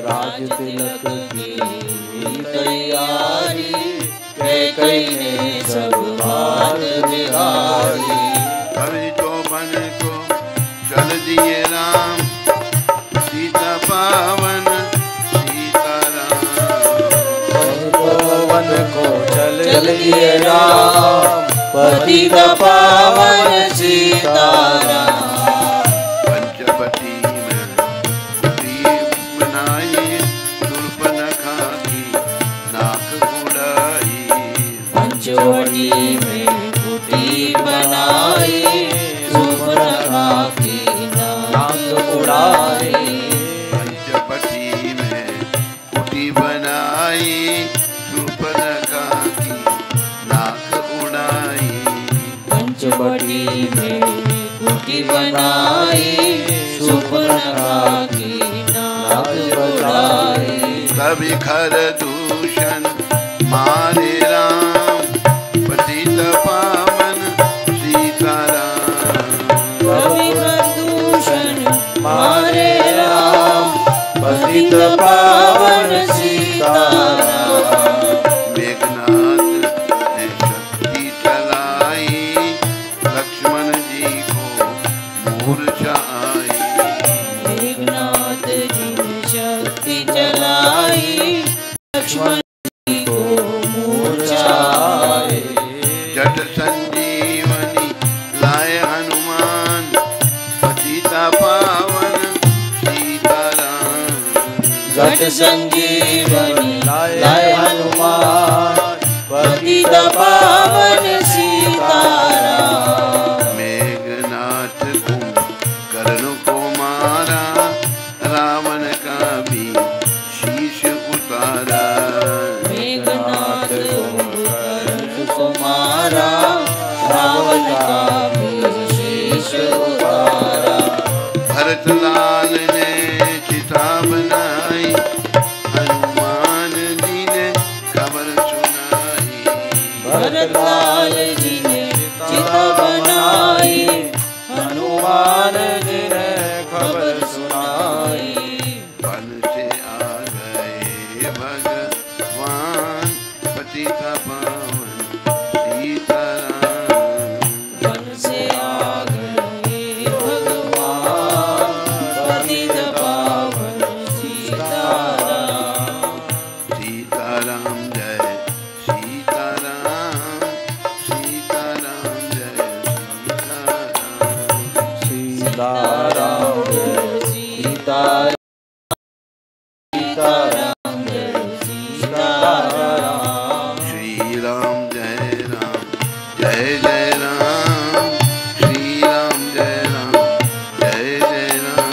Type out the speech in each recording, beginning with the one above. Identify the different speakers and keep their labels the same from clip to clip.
Speaker 1: राज तिलक की तैयारी, कैकेयी ने सब बात बिगाड़ी।
Speaker 2: कवि तो बन को चल दिए राम, सीता पावन सीताराम।
Speaker 1: कवि तो बन को चल दिए राम, पतित पावन सीताराम।
Speaker 2: पंचवटी में कुटी बनाई, शूर्पणखा की नाक उड़ाई।
Speaker 1: पंचवटी में कुटी बनाई, शूर्पणखा की नाक उड़ाई।
Speaker 2: पंचवटी में कुटी बनाई, शूर्पणखा की नाक उड़ाई।
Speaker 1: पंचवटी में कुटी बनाई, शूर्पणखा की नाक उड़ाई।
Speaker 2: कवि खर दूषण मारे राम, पतित पावन सीताराम।
Speaker 1: कवि खर दूषण मारे राम, पतित पावन सीताराम।
Speaker 2: मेघनाथ ने शक्ति चलाई, लक्ष्मण जी को मूर्छा आई।
Speaker 1: मेघनाथ जी ने शक्ति चलाई, लक्ष्मण जी को मूर्छा आई।
Speaker 2: जट संजीवनी लाए हनुमान, पतिता पावन सीताराम।
Speaker 1: जट संजीवनी लाए हनुमान, पतित पावन सीताराम।
Speaker 2: मेघनाथ कुंभकर्ण को मारा, रावण का भी शीश उतारा।
Speaker 1: मेघनाथ कुंभकर्ण को मारा, रावण का भी शीश उतारा।
Speaker 2: भरतलाल ने चिता बनाई, हनुमान जी ने खबर सुनाई।
Speaker 1: भरतलाल जी ने चिता बनाई, हनुमान जी ने खबर सुनाई।
Speaker 2: वन से आ गए भगवान, पतिता पावन सीताराम।
Speaker 1: वन से आ गए भगवान, पतित पावन सीताराम।
Speaker 2: सीताराम जय सीताराम, सीताराम जय सीताराम।
Speaker 1: सीताराम जय सीताराम, सीताराम जय सीताराम।
Speaker 2: श्री राम जय राम, जय जय राम। श्री राम जय राम, जय जय राम।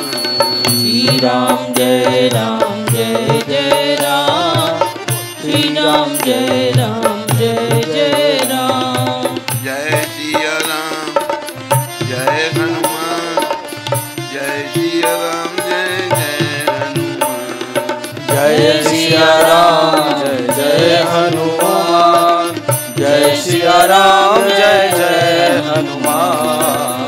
Speaker 1: श्री राम जय राम, जय जय राम। श्री राम जय राम, जय जय राम।
Speaker 2: जय सिया राम, जय हनुमान। जय सिया राम, जय जय हनुमान।
Speaker 1: जय सिया राम, जय जय हनुमान। जय सिया राम, जय जय हनुमान।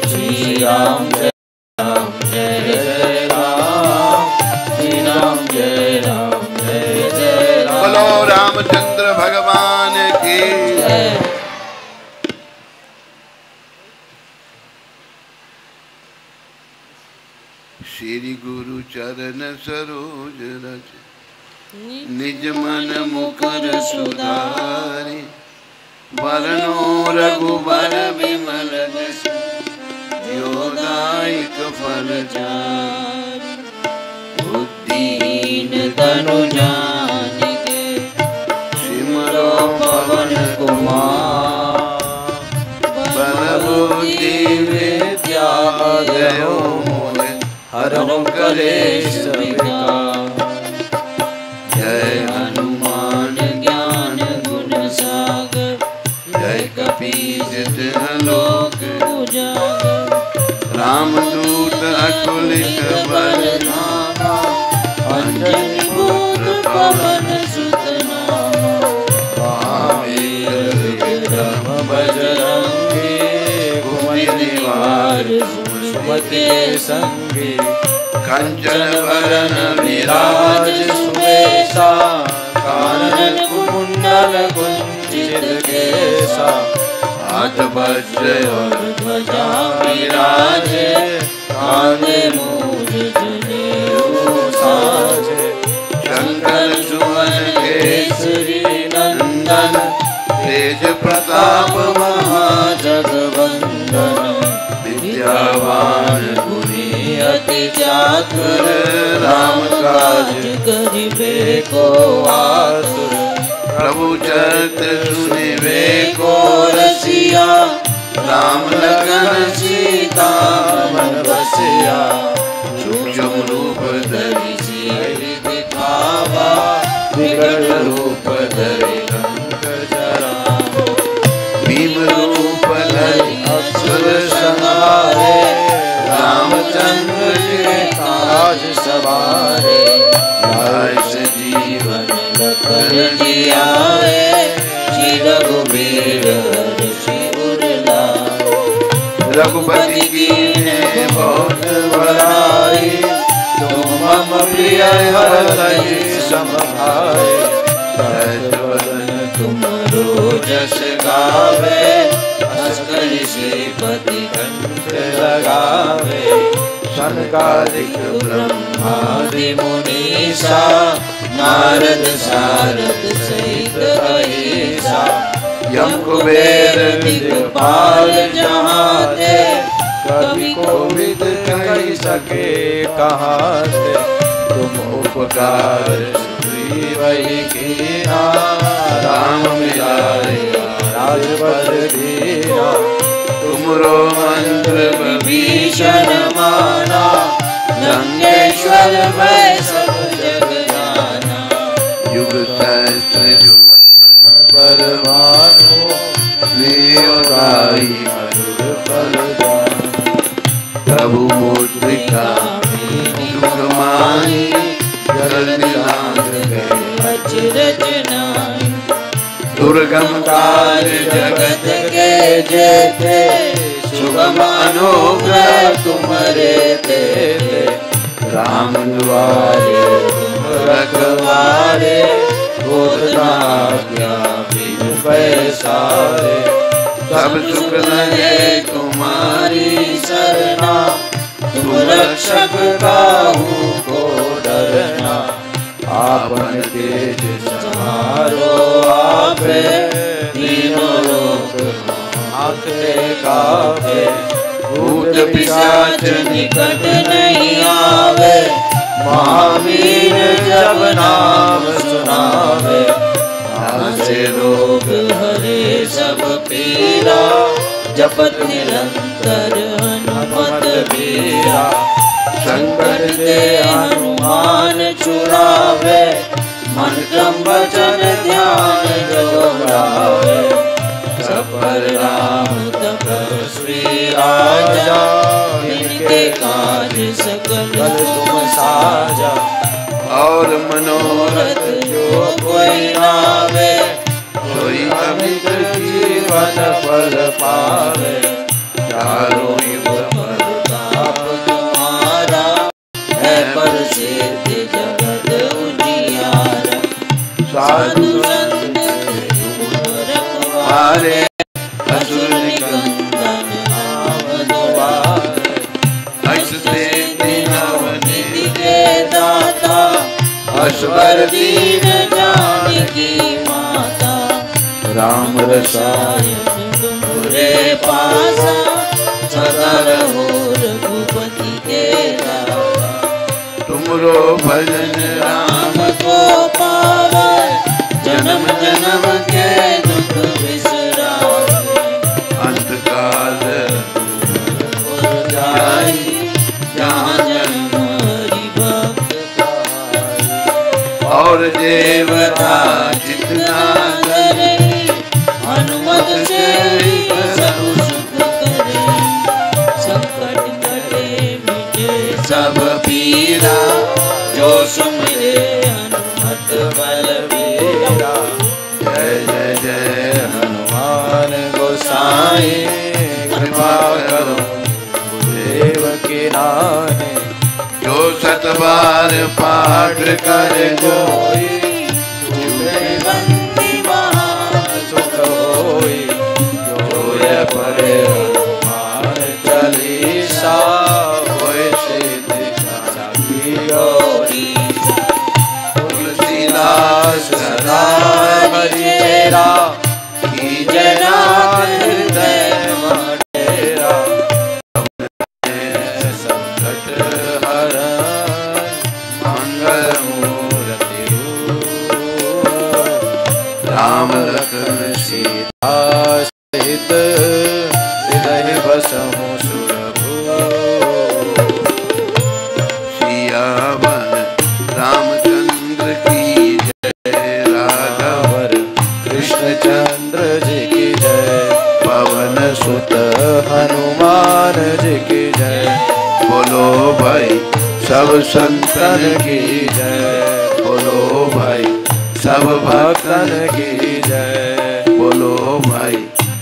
Speaker 2: श्री राम जय राम, जय जय राम।
Speaker 1: श्री राम जय राम, जय जय राम।
Speaker 2: बोलो रामचंद्र भगवान की
Speaker 1: जय।
Speaker 2: श्री गुरु चरण सरोज रज, निज मन मुकुर सुधारि। वरनो रघुबर विमल जसु, योदायक फल चारि।
Speaker 1: बुद्धिहीन तनु जानिके,
Speaker 2: सिमरो
Speaker 1: पवन कुमार।
Speaker 2: बल बुद्धि विद्या दयो मोह,
Speaker 1: हरहु कलेश विकार।
Speaker 2: जय
Speaker 1: हनुमान ज्ञान गुण सागर,
Speaker 2: जय कपीस लोक
Speaker 1: उजागर।
Speaker 2: रामदूत अतुलित बल धामा,
Speaker 1: अंजनी पुत्र पवन सुत नामा।
Speaker 2: महावीर विक्रम बजरंगी,
Speaker 1: के संगी
Speaker 2: कंचन वरण
Speaker 1: विराज सुवेशा कानन कुंडल कुंचित केसा हाथ वज्र और ध्वजा विराजे कांधे मूज जनेऊ साजे शंकर सुवन केसरी नंदन तेज प्रताप महाजगवंदन विद्यावान गुणी अति चातुर राम काज करिबे को आतुर प्रभु चरित्र सुनिबे को रसिया राम लखन सीता मन बसिया सूक्ष्म रूप धरि सिय दिखावा विकट रूप धरि लंक जरावा भीम रूप धरि असुर संहारे रामचंद्र के काज सवारे लाए जीवन लखन जियाए श्री रघुवीर हर्षि उर लाए रघुपति कीन्हे बहुत बड़ाई तुम मम प्रिय हरहि सम भाई सहज वदन तुमरो जस गावे हस कहि श्रीपति कंठ लगावे सनकादिक ब्रह्मादि मुनीसा नारद सारद सहित अहिसा यम कुबेर दिक्पाल जहाँ थे कवि कोविद कहि सके कहाँ थे तुम उपकार सुग्रीवहि कीना राम मिलाए राजपद दीना तुमरो मंत्र विभीषण माना लंकेश्वर भय सब जग जाना युग सहस्त्र जुग परमाणु प्रियराई मधुर फल जान प्रभु मुद्रिका युग माही जल्दी लांग गए अचरज नाई दुर्गम काज जगत के जेते सुगम अनुग्रह तुम्हारे ते राम द्वारे तुम रखवारे बोधनाज्ञा बिनु पैसारे सब सुख लगे तुम्हारी सरना तुम रक्षक काहू को डरना आपन तेज समारो आपे तीनों लोक आते कापे भूत पिशाच निकट नहीं आवे महावीर जब नाम सुनावे नासे रोग हरे सब पीरा जपत निरंतर हनुमत बीरा शंकर दे हनुमान छुड़ावे मन क्रम वचन ध्यान जो लावे सफल राम तपस्वी राजा इनके काज सकल तुम साजा और मनोरथ जो कोई नावे सोई अमित जीवन फल पावे चारों युग प्रताप तुम्हारा है प्रसिद्ध जगत उजियारा साधु संत तुम रखवारे असुर निकंदन नाम द्वारे हंसते दीनवनिधि के दाता असवर दीन जानकी माता राम रसायन तुमरे पासा सदा रहो रघुपति के दाता तुमरो भजन राम को पावे जन्म जन्म के दुख बिसरावे अंत काल जाई जहाँ जन्म हरि भक्त पाई और देवता जितना करे हनुमत से सब सुख करे संकट कटे मिटे सब पीरा जो सुमिरे हनुमत बलबीरा जय जय जय हनुमान गोसाई कृपा करो देव
Speaker 2: लाड कर जोई, झूठे बंदी महान सुख होई, जोय पढ़े हनुमान चालीसा, होय सिद्धि साखी गौरी। तुलसीदास सदा हरि चेरा, कीजय नाथ हृदय मटेरा, संकट हरण मंगल मूर्ति रूप, राम लखन सीता सहित हृदय बसहु सुरभूप। सियावन रामचंद्र की जय, राघव कृष्णचंद्र जी की जय, पवन सुत हनुमान जी की जय। बोलो भाई सब संतन की जय, बोलो भाई सब भक्तन की जय, बोलो भाई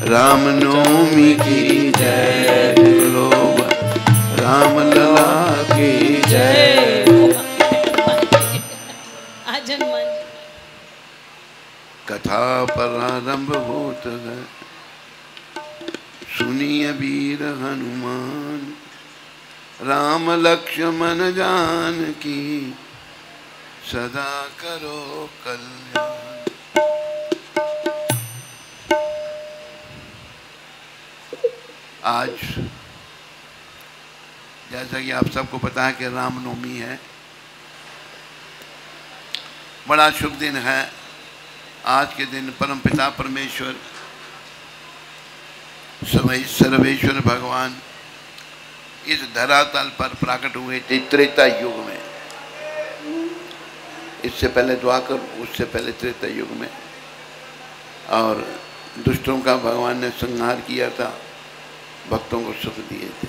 Speaker 2: रामनवमी की जय, बोलो भाई रामलला की जय।
Speaker 1: आजन मन
Speaker 2: कथा प्रारंभ होत है, सुनिए वीर हनुमान, राम लक्ष्मण जानकी, सदा करो कल्याण। आज जैसा कि आप सबको पता है कि रामनवमी है, बड़ा शुभ दिन है। आज के दिन परमपिता परमेश्वर सर्वेश्वर भगवान इस धरातल पर प्रकट हुए थे त्रेता युग में। इससे पहले द्वापर, उससे पहले त्रेता युग में, और दुष्टों का भगवान ने संहार किया था, भक्तों को सुख दिए थे।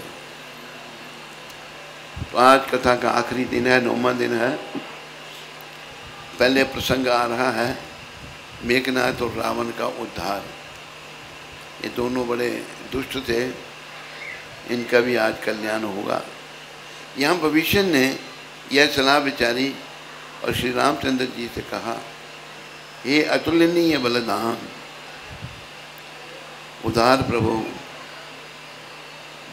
Speaker 2: तो आज कथा का आखिरी दिन है, 9वां दिन है। पहले प्रसंग आ रहा है मेघनाथ और रावण का उद्धार। ये दोनों बड़े दुष्ट थे, इनका भी आज कल्याण होगा। यहाँ भविष्य ने यह सलाह विचारी और श्री रामचंद्र जी से कहा, हे अतुलनीय बलदान, उदार प्रभु,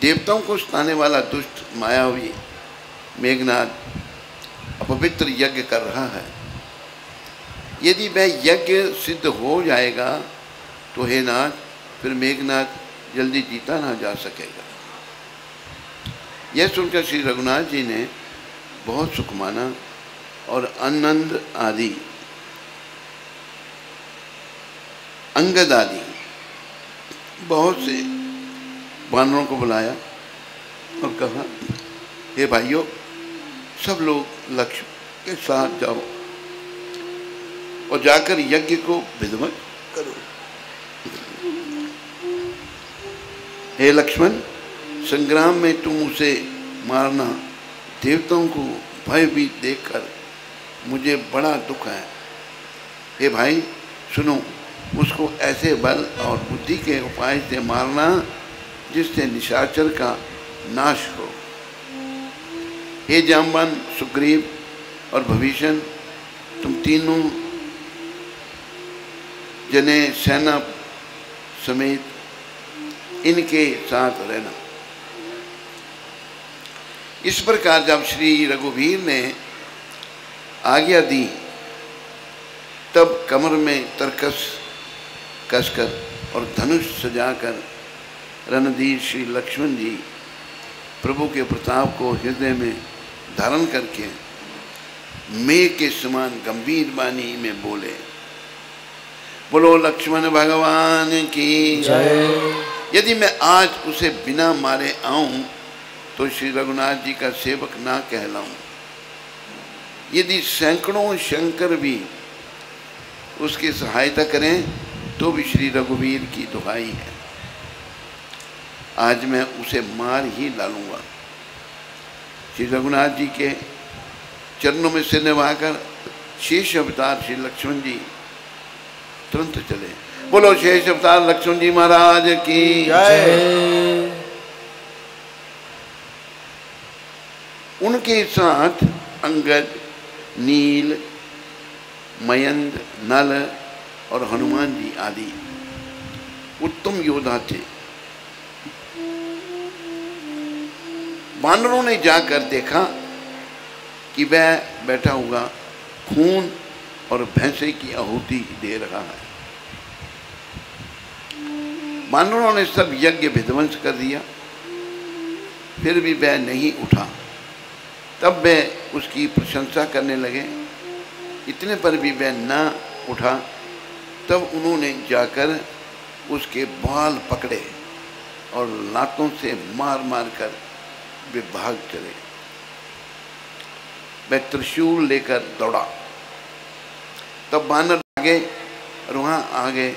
Speaker 2: देवताओं को सताने वाला दुष्ट मायावी मेघनाथ अपवित्र यज्ञ कर रहा है। यदि वह यज्ञ सिद्ध हो जाएगा तो हे नाथ, फिर मेघनाथ जल्दी जीता ना जा सकेगा। यह सुनकर श्री रघुनाथ जी ने बहुत सुख माना और आनंद आदि, अंगद आदि बहुत से वानरों को बुलाया और कहा, हे भाइयों, सब लोग लक्ष्मण के साथ जाओ और जाकर यज्ञ को विध्वंस करो। हे लक्ष्मण, संग्राम में तुम उसे मारना, देवताओं को भयभीत देखकर मुझे बड़ा दुख है। हे भाई सुनो, उसको ऐसे बल और बुद्धि के उपाय से मारना जिससे निशाचर का नाश हो। हे जामवान, सुग्रीव और भविष्य, तुम तीनों जने सेना समेत इनके साथ रहना। इस प्रकार जब श्री रघुवीर ने आज्ञा दी, तब कमर में तरकस कसकर और धनुष सजाकर रणधीर श्री लक्ष्मण जी प्रभु के प्रताप को हृदय में धारण करके मेघ के समान गंभीर वाणी में बोले, बोलो लक्ष्मण भगवान की जय। यदि मैं आज उसे बिना मारे आऊं तो श्री रघुनाथ जी का सेवक ना कहलाऊं। यदि सैकड़ों शंकर भी उसकी सहायता करें तो भी श्री रघुवीर की दुहाई है, आज मैं उसे मार ही डालूंगा। श्री रघुनाथ जी के चरणों में सिर निभाकर शेष अवतार श्री लक्ष्मण जी तुरंत चले। बोलो शेष अवतार लक्ष्मण जी महाराज की जय। उनके साथ अंगद, नील, मयंद, नल और हनुमान जी आदि उत्तम योद्धा थे। वानरों ने जाकर देखा कि वह बैठा हुआ खून और भैंसे की आहुति दे रहा है। वानरों ने सब यज्ञ विध्वंस कर दिया, फिर भी वह नहीं उठा। तब वे उसकी प्रशंसा करने लगे। इतने पर भी वह न उठा। तब उन्होंने जाकर उसके बाल पकड़े और लातों से मार मार कर वे भाग चले। वह त्रिशूल लेकर दौड़ा। तब बानर आगे और वहाँ आगे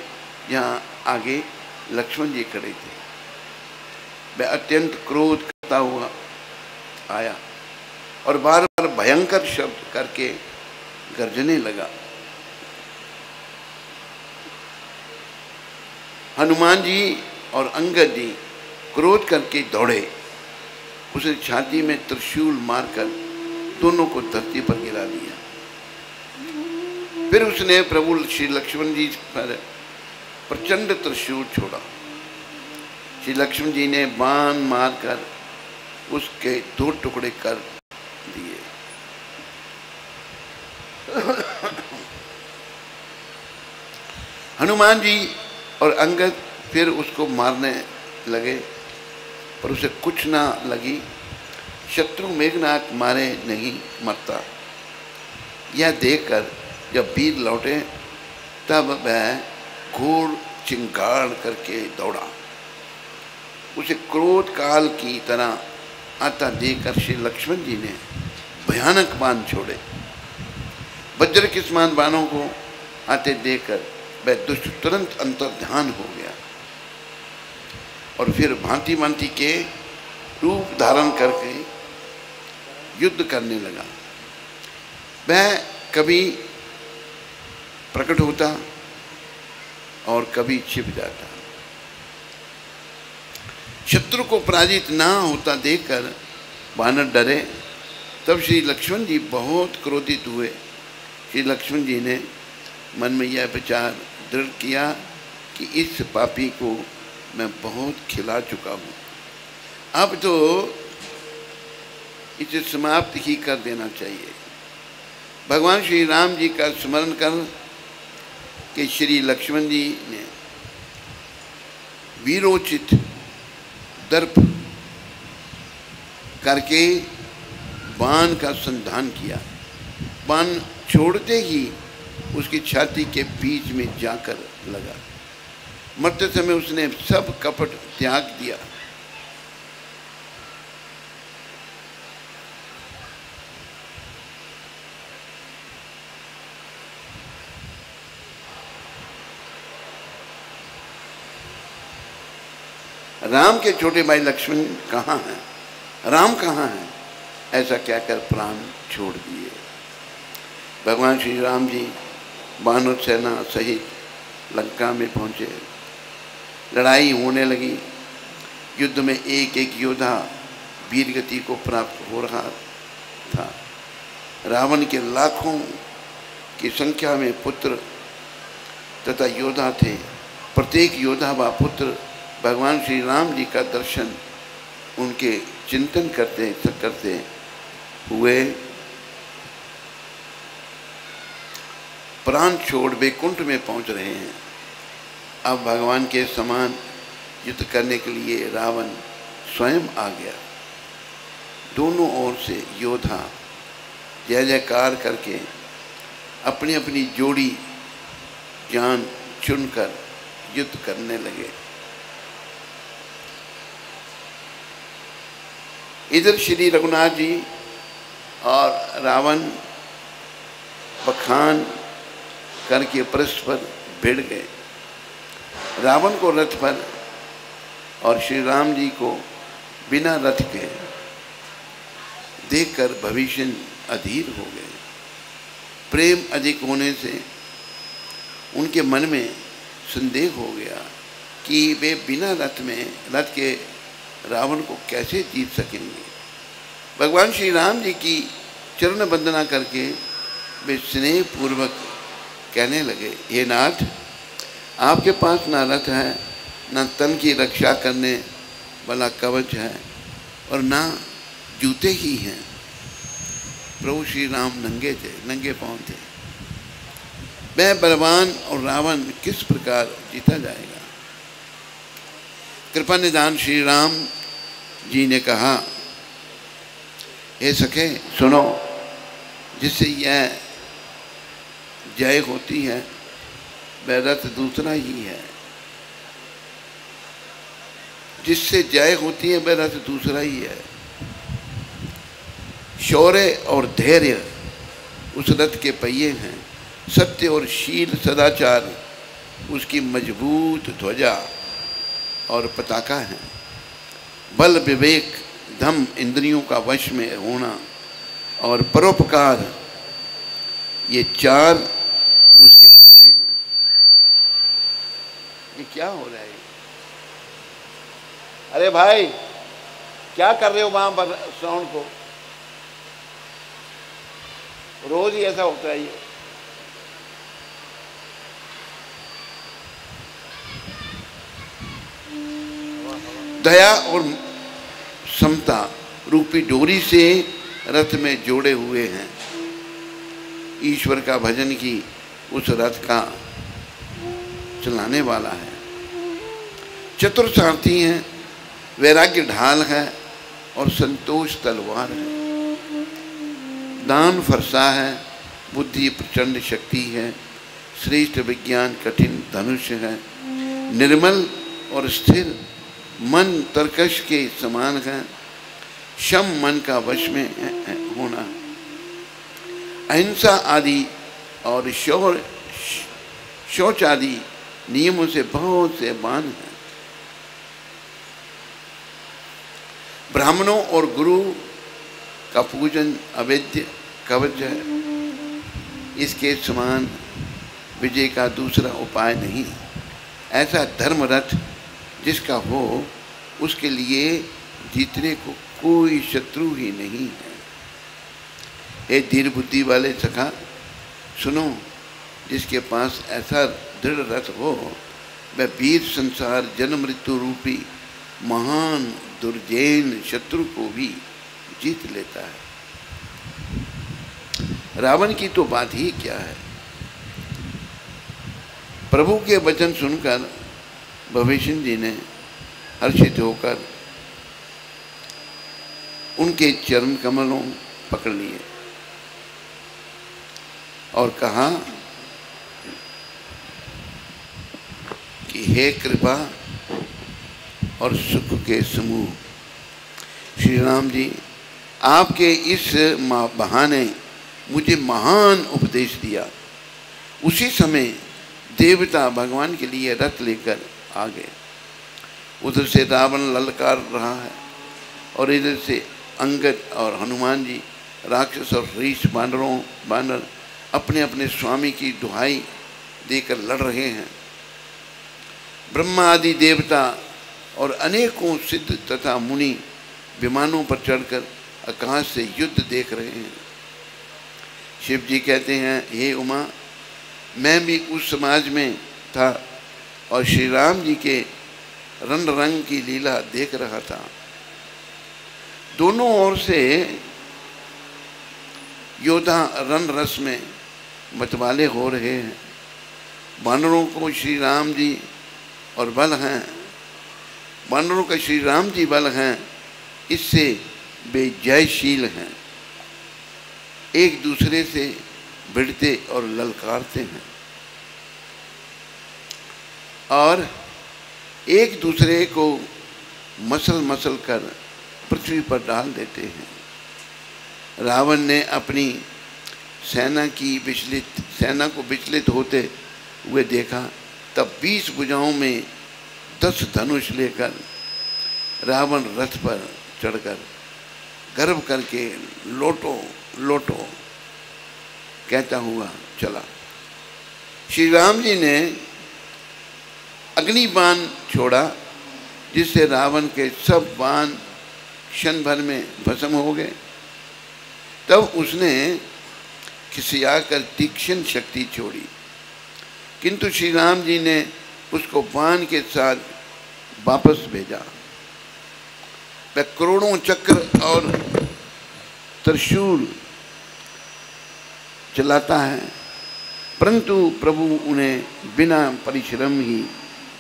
Speaker 2: जहाँ आगे लक्ष्मण जी खड़े थे। वह अत्यंत क्रोध करता हुआ आया और बार बार भयंकर शब्द करके गर्जने लगा। हनुमान जी और अंगद जी क्रोध करके दौड़े। उसे छाती में त्रिशूल मारकर दोनों को धरती पर गिरा दिया। फिर उसने प्रभु श्री लक्ष्मण जी पर प्रचंड त्रिशूल छोड़ा। श्री लक्ष्मण जी ने बाण मारकर उसके 2 टुकड़े कर दिए। हनुमान जी और अंगद फिर उसको मारने लगे, पर उसे कुछ ना लगी। शत्रु मेघनाथ मारे नहीं मरता, यह देखकर जब वीर लौटे तब वह घोर चिंगाड़ करके दौड़ा। उसे क्रोध काल की तरह आता देखकर श्री लक्ष्मण जी ने भयानक बाण छोड़े। वज्र के समान बाणों को आते देखकर वह दुष्ट तुरंत अंतर्ध्यान हो गया और फिर भांति भांति के रूप धारण करके युद्ध करने लगा। वह कभी प्रकट होता और कभी छिप जाता। शत्रु को पराजित ना होता देखकर वानर डरे। तब श्री लक्ष्मण जी बहुत क्रोधित हुए। श्री लक्ष्मण जी ने मन में यह विचार दृढ़ किया कि इस पापी को मैं बहुत खिला चुका हूँ, अब तो इसे समाप्त ही कर देना चाहिए। भगवान श्री राम जी का स्मरण कर के श्री लक्ष्मण जी ने वीरोचित दर्प करके बाण का संधान किया। बाण छोड़ते ही उसकी छाती के बीच में जाकर लगा। मरते समय उसने सब कपट त्याग दिया। राम के छोटे भाई लक्ष्मण कहाँ हैं, राम कहाँ हैं, ऐसा कहकर प्राण छोड़ दिए। भगवान श्री राम जी वानर सेना सहित लंका में पहुँचे। लड़ाई होने लगी। युद्ध में एक एक योद्धा वीरगति को प्राप्त हो रहा था। रावण के लाखों की संख्या में पुत्र तथा योद्धा थे। प्रत्येक योद्धा व पुत्र भगवान श्री राम जी का दर्शन उनके चिंतन करते करते हुए प्राण छोड़ वैकुंठ में पहुंच रहे हैं। अब भगवान के समान युद्ध करने के लिए रावण स्वयं आ गया। दोनों ओर से योद्धा जय जयकार करके अपनी अपनी जोड़ी जान चुनकर युद्ध करने लगे। इधर श्री रघुनाथ जी और रावण बखान करके परस्पर भिड़ गए। रावण को रथ पर और श्री राम जी को बिना रथ के देखकर भविष्य अधीर हो गए। प्रेम अधिक होने से उनके मन में संदेह हो गया कि वे बिना रथ के रावण को कैसे जीत सकेंगे। भगवान श्री राम जी की चरण वंदना करके वे स्नेह पूर्वक कहने लगे, हे नाथ, आपके पास ना रथ है, ना तन की रक्षा करने वाला कवच है और ना जूते ही हैं। प्रभु श्री राम नंगे थे, नंगे पांव थे। वह बलवान और रावण किस प्रकार जीता जाएगा? कृपा निधान श्री राम जी ने कहा, हे सखे सुनो, जिससे यह जय होती है वह रथ दूसरा ही है। जिससे जय होती है वह रथ दूसरा ही है। शौर्य और धैर्य उस रथ के पहिए हैं। सत्य और शील सदाचार उसकी मजबूत ध्वजा और पताका है। बल विवेक धम इंद्रियों का वश में होना और परोपकार, ये चार उसके घोड़े हैं। ये क्या हो रहा है? अरे भाई, क्या कर रहे हो वहां पर? श्रावण को रोज ही ऐसा होता है। ये दया और समता रूपी डोरी से रथ में जोड़े हुए हैं। ईश्वर का भजन की उस रथ का चलाने वाला है। चतुर सारथी हैं, वैराग्य ढाल है और संतोष तलवार है। दान फरसा है, बुद्धि प्रचंड शक्ति है। श्रेष्ठ विज्ञान कठिन धनुष है। निर्मल और स्थिर मन तरकश के समान है। शम मन का वश में होना। अहिंसा आदि और शौच आदि नियमों से बहुत से बान हैं। ब्राह्मणों और गुरु का पूजन अवैध कवच है। इसके समान विजय का दूसरा उपाय नहीं। ऐसा धर्म रथ जिसका हो, उसके लिए जीतने को कोई शत्रु ही नहीं है। हे धीर बुद्धि वाले सखा, सुनो, जिसके पास ऐसा दृढ़ रथ हो, वह वीर संसार जन्म मृत्यु रूपी महान दुर्जैन शत्रु को भी जीत लेता है। रावण की तो बात ही क्या है। प्रभु के वचन सुनकर भवेशन जी ने हर्षित होकर उनके चरण कमलों पकड़ लिए और कहा कि हे कृपा और सुख के समूह, श्री राम जी, आपके इस बहाने मुझे महान उपदेश दिया। उसी समय देवता भगवान के लिए रथ लेकर आ गए। उधर से रावण ललकार रहा है और इधर से अंगद और हनुमान जी, राक्षस और रीछ बानर अपने अपने स्वामी की दुहाई देकर लड़ रहे हैं। ब्रह्मा आदि देवता और अनेकों सिद्ध तथा मुनि विमानों पर चढ़कर आकाश से युद्ध देख रहे हैं। शिव जी कहते हैं, हे उमा, मैं भी उस समाज में था और श्री राम जी के रंग रंग की लीला देख रहा था। दोनों ओर से योद्धा रण रस में मतवाले हो रहे हैं। वानरों को श्री राम जी और बल हैं, वानरों का श्री राम जी बल हैं, इससे वे जयशील हैं। एक दूसरे से भिड़ते और ललकारते हैं और एक दूसरे को मसल मसल कर पृथ्वी पर डाल देते हैं। रावण ने अपनी सेना को विचलित होते हुए देखा, तब 20 भुजाओं में 10 धनुष लेकर रावण रथ पर चढ़कर गर्व करके लोटो लोटो कहता हुआ चला। श्री राम जी ने अग्निबाण छोड़ा, जिससे रावण के सब बाण क्षण भर में भस्म हो गए। तब उसने खिसियाकर तीक्ष्ण शक्ति छोड़ी, किंतु श्री राम जी ने उसको बाण के साथ वापस भेजा। वह करोड़ों चक्र और त्रिशूल चलाता है, परंतु प्रभु उन्हें बिना परिश्रम ही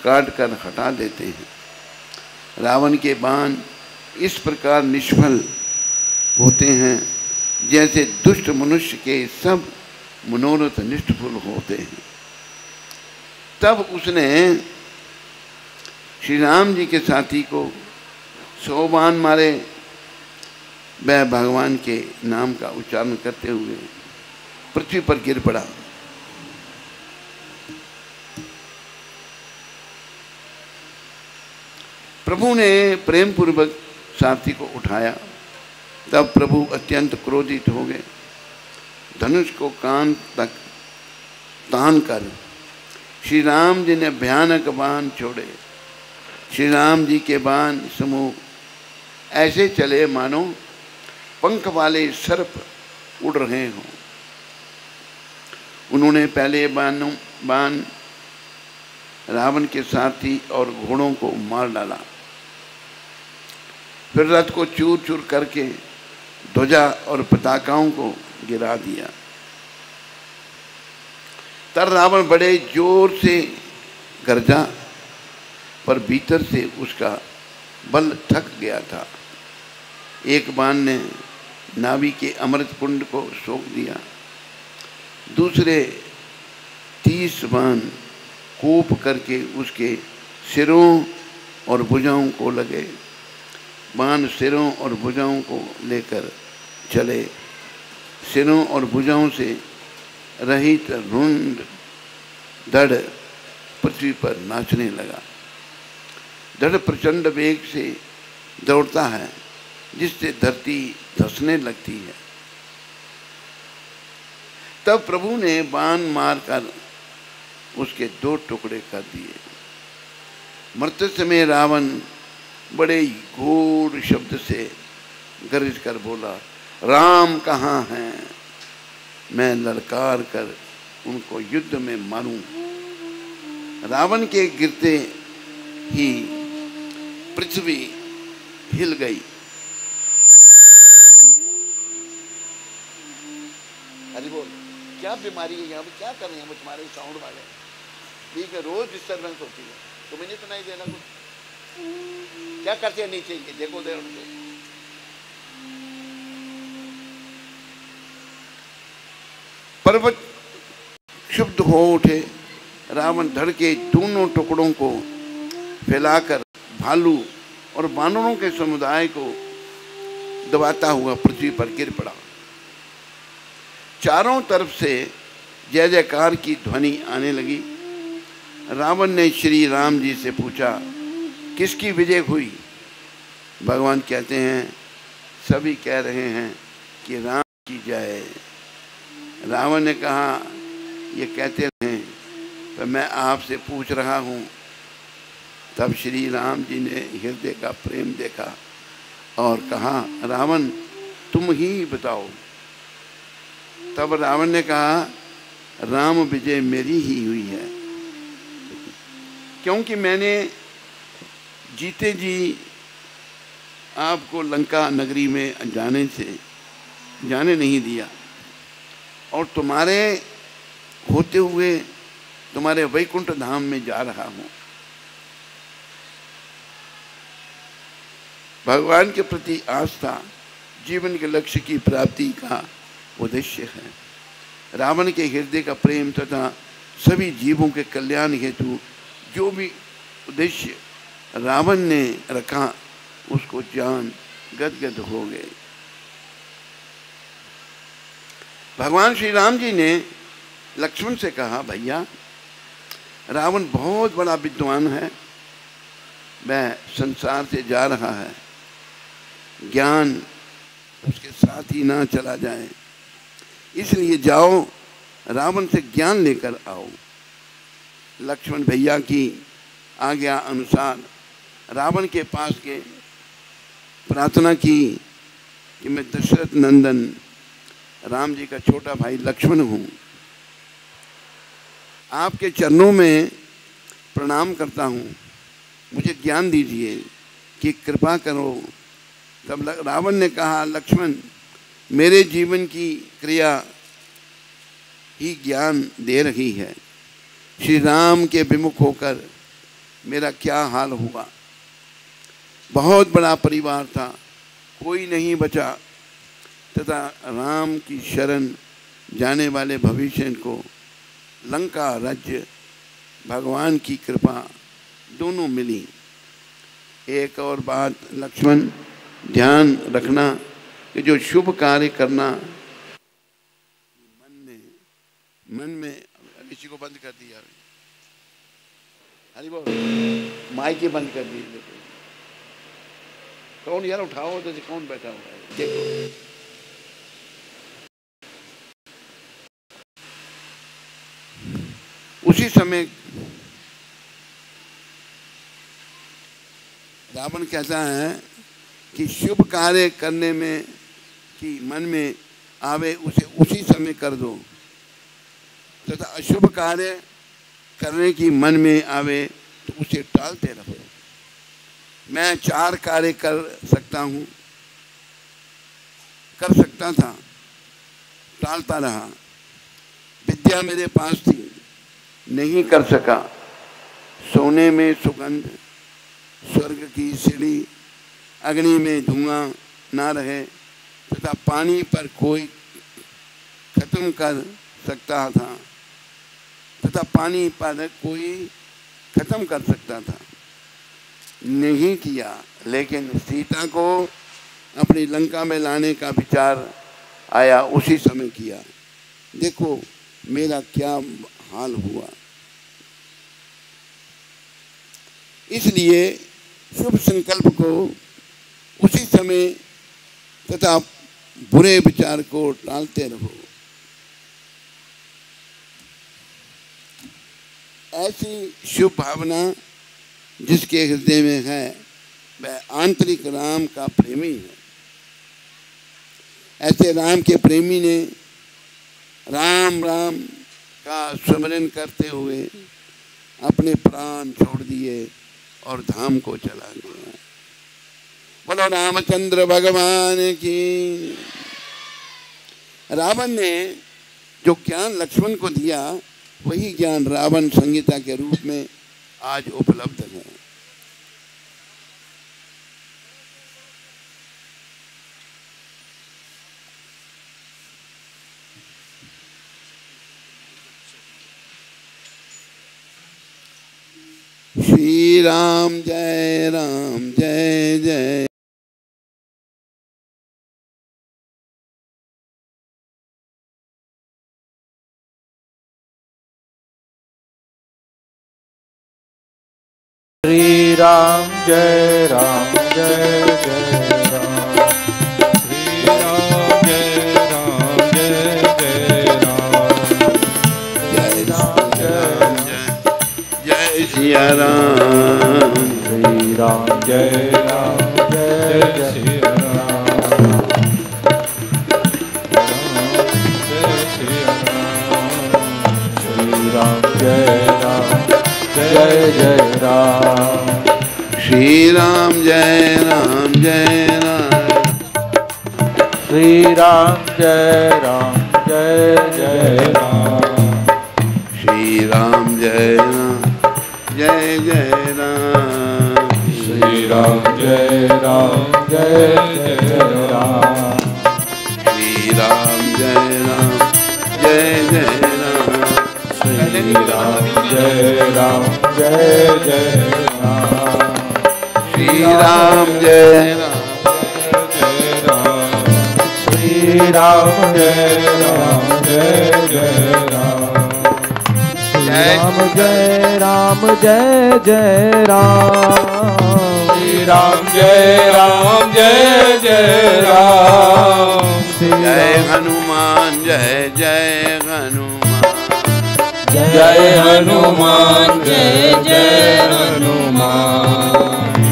Speaker 2: काट कर हटा देते हैं। रावण के बाण इस प्रकार निष्फल होते हैं जैसे दुष्ट मनुष्य के सब मनोरथ निष्फल होते हैं। तब उसने श्री राम जी के साथी को 100 बाण मारे। वह भगवान के नाम का उच्चारण करते हुए पृथ्वी पर गिर पड़ा। प्रभु ने प्रेम पूर्वक साथी को उठाया। तब प्रभु अत्यंत क्रोधित हो गए। धनुष को कान तक तान कर श्री राम जी ने भयानक बाण छोड़े। श्री राम जी के बाण समूह ऐसे चले मानो पंख वाले सर्प उड़ रहे हों। उन्होंने पहले बाण रावण के साथी और घोड़ों को मार डाला, फिर रथ को चूर चूर करके ध्वजा और पताकाओं को गिरा दिया। तब रावण बड़े जोर से गरजा, पर भीतर से उसका बल थक गया था। एक बाण ने नाभि के अमृत कुंड को सोख दिया, दूसरे 30 बाण कोप करके उसके सिरों और भुजाओं को लगे। बाण सिरों और भुजाओं को लेकर चले। सिरों और भुजाओं से रहित रुंड धड़ पृथ्वी पर नाचने लगा। धड़ प्रचंड वेग से दौड़ता है, जिससे धरती धंसने लगती है। तब प्रभु ने बाण मारकर उसके 2 टुकड़े कर दिए। मरते समय रावण बड़े घोर शब्द से गरज कर बोला, राम कहाँ हैं? मैं ललकार कर उनको युद्ध में मारूं। रावण के गिरते ही पृथ्वी हिल गई। अरे बोल, क्या बीमारी है यहाँ पे? क्या कर रहे हैं तुम्हारे साउंड वाले? ठीक है, रोज डिस्टर्बेंस होती है, तुम्हें नहीं सुनाई देना कुछ? क्या करते हैं नीचे? ये देखो दे उनको। पर्वत क्षुब्ध हो उठे। रावण धड़ के दोनों टुकड़ों को फैलाकर भालू और बानरों के समुदाय को दबाता हुआ पृथ्वी पर गिर पड़ा। चारों तरफ से जय जयकार की ध्वनि आने लगी। रावण ने श्री राम जी से पूछा, किसकी विजय हुई? भगवान कहते हैं, सभी कह रहे हैं कि राम की जय। रावण ने कहा, ये कहते हैं तो मैं आपसे पूछ रहा हूँ। तब श्री राम जी ने हृदय का प्रेम देखा और कहा, रावण तुम ही बताओ। तब रावण ने कहा, राम विजय मेरी ही हुई है, क्योंकि मैंने जीते जी आपको लंका नगरी में जाने नहीं दिया, और तुम्हारे होते हुए तुम्हारे वैकुंठ धाम में जा रहा हूं। भगवान के प्रति आस्था जीवन के लक्ष्य की प्राप्ति का उद्देश्य है। रावण के हृदय का प्रेम तथा सभी जीवों के कल्याण हेतु जो भी उद्देश्य रावण ने रखा, उसको जान गदगद हो गए। भगवान श्री राम जी ने लक्ष्मण से कहा, भैया रावण बहुत बड़ा विद्वान है, वह संसार से जा रहा है, ज्ञान उसके साथ ही ना चला जाए, इसलिए जाओ रावण से ज्ञान लेकर आओ। लक्ष्मण भैया की आज्ञा अनुसार रावण के पास के प्रार्थना की कि मैं दशरथ नंदन राम जी का छोटा भाई लक्ष्मण हूँ। आपके चरणों में प्रणाम करता हूँ, मुझे ज्ञान दीजिए कि कृपा करो। तब रावण ने कहा, लक्ष्मण मेरे जीवन की क्रिया ही ज्ञान दे रही है। श्री राम के विमुख होकर मेरा क्या हाल हुआ। बहुत बड़ा परिवार था, कोई नहीं बचा, तथा राम की शरण जाने वाले भविष्य को लंका राज्य भगवान की कृपा दोनों मिली। एक और बात लक्ष्मण ध्यान रखना कि जो शुभ कार्य करना मन में किसी को बंद कर दिया, हरी बोल, माइक ही बंद कर दीजिए। कौन यार उठाओ तो कौन बैठा हुआ है, देखो। उसी समय रावण कहता है कि शुभ कार्य करने में कि मन में आवे उसे उसी समय कर दो, तथा अशुभ कार्य करने की मन में आवे तो उसे टालते रहो। मैं 4 कार्य कर सकता हूँ, कर सकता था, टालता रहा। विद्या मेरे पास थी, नहीं कर सका। सोने में सुगंध, स्वर्ग की सीढ़ी, अग्नि में धुआं ना रहे, तथा पानी पर कोई खत्म कर सकता था, तथा पानी पर कोई खत्म कर सकता था, नहीं किया। लेकिन सीता को अपनी लंका में लाने का विचार आया, उसी समय किया। देखो मेरा क्या हाल हुआ। इसलिए शुभ संकल्प को उसी समय तथा बुरे विचार को टालते रहो। ऐसी शुभ भावना जिसके हृदय में है वह आंतरिक राम का प्रेमी है। ऐसे राम के प्रेमी ने राम राम का स्मरण करते हुए अपने प्राण छोड़ दिए और धाम को चला गया। बोलो रामचंद्र भगवान की। रावण ने जो ज्ञान लक्ष्मण को दिया वही ज्ञान रावण संहिता के रूप में आज उपलब्ध है। श्री राम जय जय।
Speaker 1: श्री राम जय जय राम। श्री राम जय जय राम।
Speaker 2: जय राम जय सिया राम।
Speaker 1: श्री राम जय सिया राम। श्री राम जय जय राम।
Speaker 2: श्री राम जय राम।
Speaker 1: श्री राम जय जय राम।
Speaker 2: श्री राम जय जय राम।
Speaker 1: श्री राम जय जय राम।
Speaker 2: श्री राम जय जय राम।
Speaker 1: श्री राम जय जय राम।
Speaker 2: श्री राम जय
Speaker 1: श्री राम जय जय राम। राम जय जय राम। श्री राम जय जय राम।
Speaker 2: जय हनुमान जय हनुमान।
Speaker 1: जय हनुमान जय हनुमान।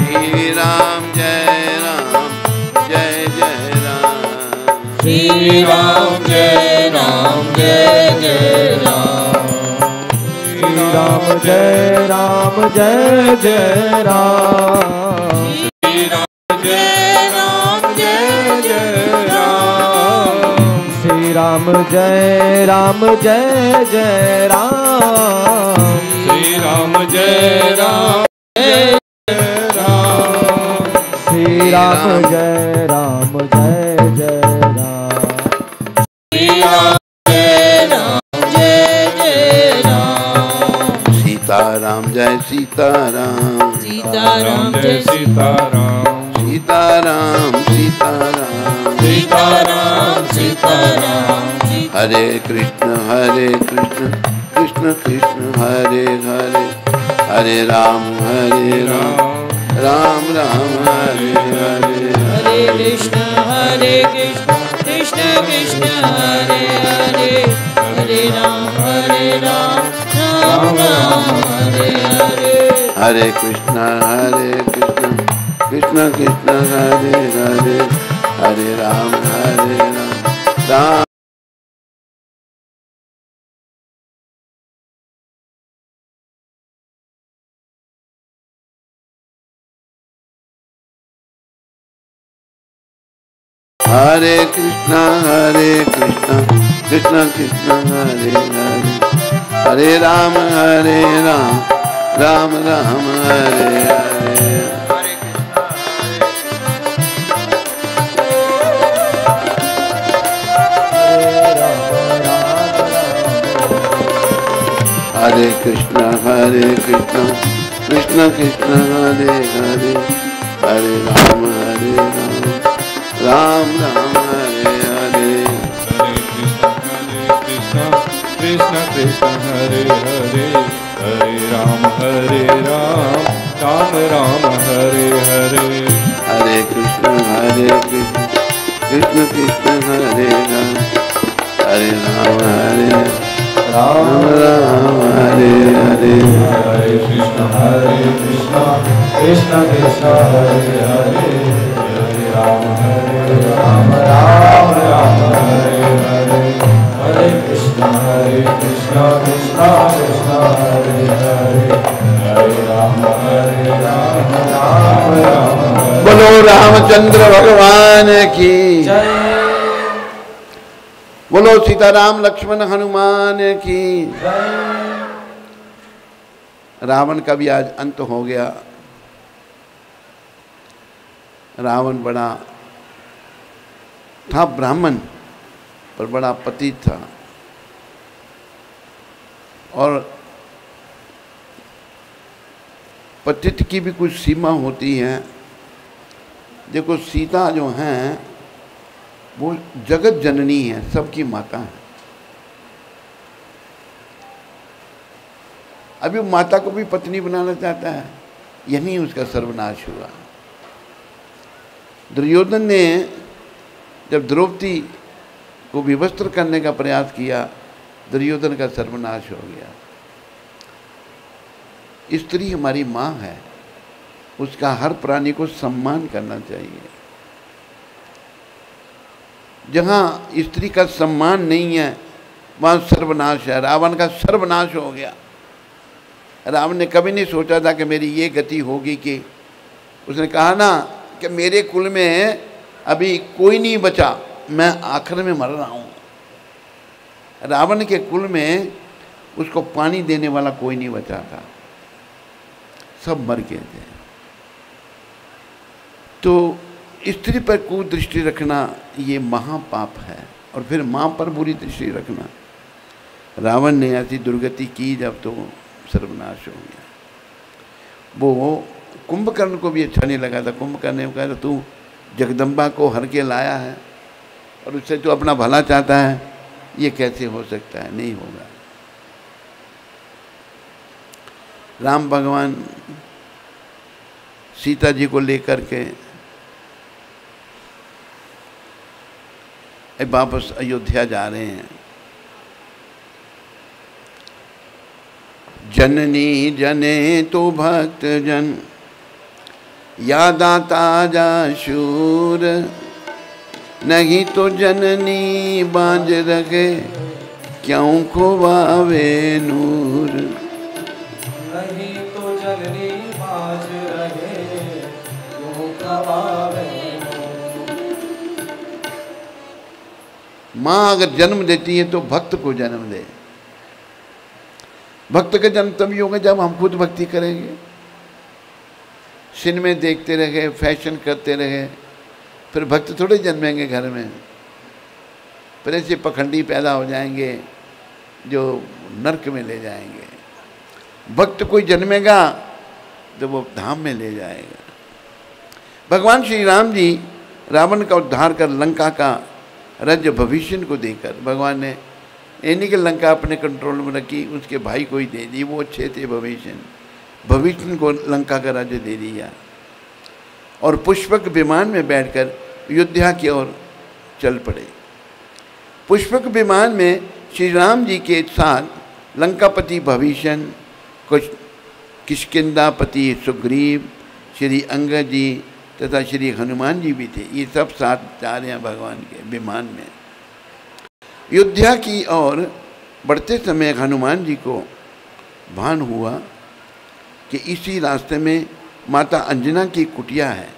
Speaker 2: श्री राम जय जय राम।
Speaker 1: श्री राम जय राम जय राम जय जय राम श्री राम जय राम जय जय राम श्री राम जय राम जय जय राम श्री राम जय राम जय जय राम श्री राम जय राम जय जय राम श्री राम जय राम जय जय राम
Speaker 2: सीताराम जय सीताराम
Speaker 1: सीताराम जय सीताराम
Speaker 2: सीताराम सीताराम
Speaker 1: सीताराम सीताराम
Speaker 2: हरे कृष्ण कृष्ण कृष्ण हरे हरे हरे राम राम राम हरे हरे
Speaker 1: हरे कृष्ण कृष्ण कृष्ण हरे हरे हरे राम राम राम हरे हरे
Speaker 2: हरे कृष्ण कृष्ण कृष्ण हरे हरे हरे राम राम हरे कृष्ण कृष्ण कृष्ण हरे हरे हरे राम राम राम हरे हरे हरे कृष्ण कृष्ण कृष्ण हरे हरे हरे राम राम राम हरे हरे
Speaker 3: हरे कृष्ण कृष्ण हरे हरे हरे राम राम राम हरे हरे
Speaker 2: हरे कृष्ण कृष्ण कृष्ण हरे राम हरे राम राम हरे हरे
Speaker 3: हरे कृष्ण कृष्ण कृष्ण हरे हरे हरे राम राम राम हरे हरे हरे कृष्ण कृष्ण कृष्ण हरे हरे हरे राम राम राम
Speaker 2: बोलो रामचंद्र भगवान की
Speaker 1: जय
Speaker 2: बोलो सीताराम लक्ष्मण हनुमान की रावण का भी आज अंत हो गया। रावण बड़ा था ब्राह्मण पर बड़ा पतित था और पतित की भी कुछ सीमा होती है। देखो सीता जो हैं वो जगत जननी है, सबकी माता है। अभी माता को भी पत्नी बनाना चाहता है, यही उसका सर्वनाश हुआ। दुर्योधन ने जब द्रौपदी को विवस्त्र करने का प्रयास किया, दुर्योधन का सर्वनाश हो गया। स्त्री हमारी माँ है, उसका हर प्राणी को सम्मान करना चाहिए। जहाँ स्त्री का सम्मान नहीं है वहाँ सर्वनाश है। रावण का सर्वनाश हो गया। रावण ने कभी नहीं सोचा था कि मेरी ये गति होगी कि उसने कहा ना कि मेरे कुल में अभी कोई नहीं बचा, मैं आखिर में मर रहा हूँ। रावण के कुल में उसको पानी देने वाला कोई नहीं बचा था, सब मर गए थे। तो स्त्री पर कुदृष्टि रखना ये महापाप है, और फिर माँ पर बुरी दृष्टि रखना। रावण ने ऐसी दुर्गति की जब तो सर्वनाश हो गया। वो कुंभकर्ण को भी अच्छा नहीं लगा था। कुंभकर्ण ने कहा तू जगदम्बा को हर के लाया है और उससे तू अपना भला चाहता है, ये कैसे हो सकता है, नहीं होगा। राम भगवान सीता जी को लेकर के वापस अयोध्या जा रहे हैं। जननी जने तो भक्त जन या दाता जा शूर, नहीं तो जननी बांझ रखे क्यों खुवावे नूर। माँ अगर जन्म देती है तो भक्त को जन्म दे। भक्त का जन्म तभी होगा जब हम खुद भक्ति करेंगे। सिनेमे देखते रहे, फैशन करते रहे, फिर भक्त थोड़े जन्मेंगे घर में। फिर ऐसे पखंडी पैदा हो जाएंगे जो नरक में ले जाएंगे। भक्त कोई जन्मेगा तो वो धाम में ले जाएगा। भगवान श्री राम जी रावण का उद्धार कर लंका का राज्य भविष्य को देकर भगवान ने इन्हीं के लंका अपने कंट्रोल में रखी, उसके भाई को ही दे दी। वो अच्छे थे भविष्य को लंका का राज्य दे दिया और पुष्पक विमान में बैठकर अयोध्या की ओर चल पड़े। पुष्पक विमान में श्री राम जी के साथ लंकापति भविष्य, कुछ किष्किंधापति सुग्रीव, श्री अंगद जी तथा श्री हनुमान जी भी थे। ये सब साथ जा रहे हैं भगवान के विमान में। अयोध्या की ओर बढ़ते समय हनुमान जी को भान हुआ कि इसी रास्ते में माता अंजना की कुटिया है,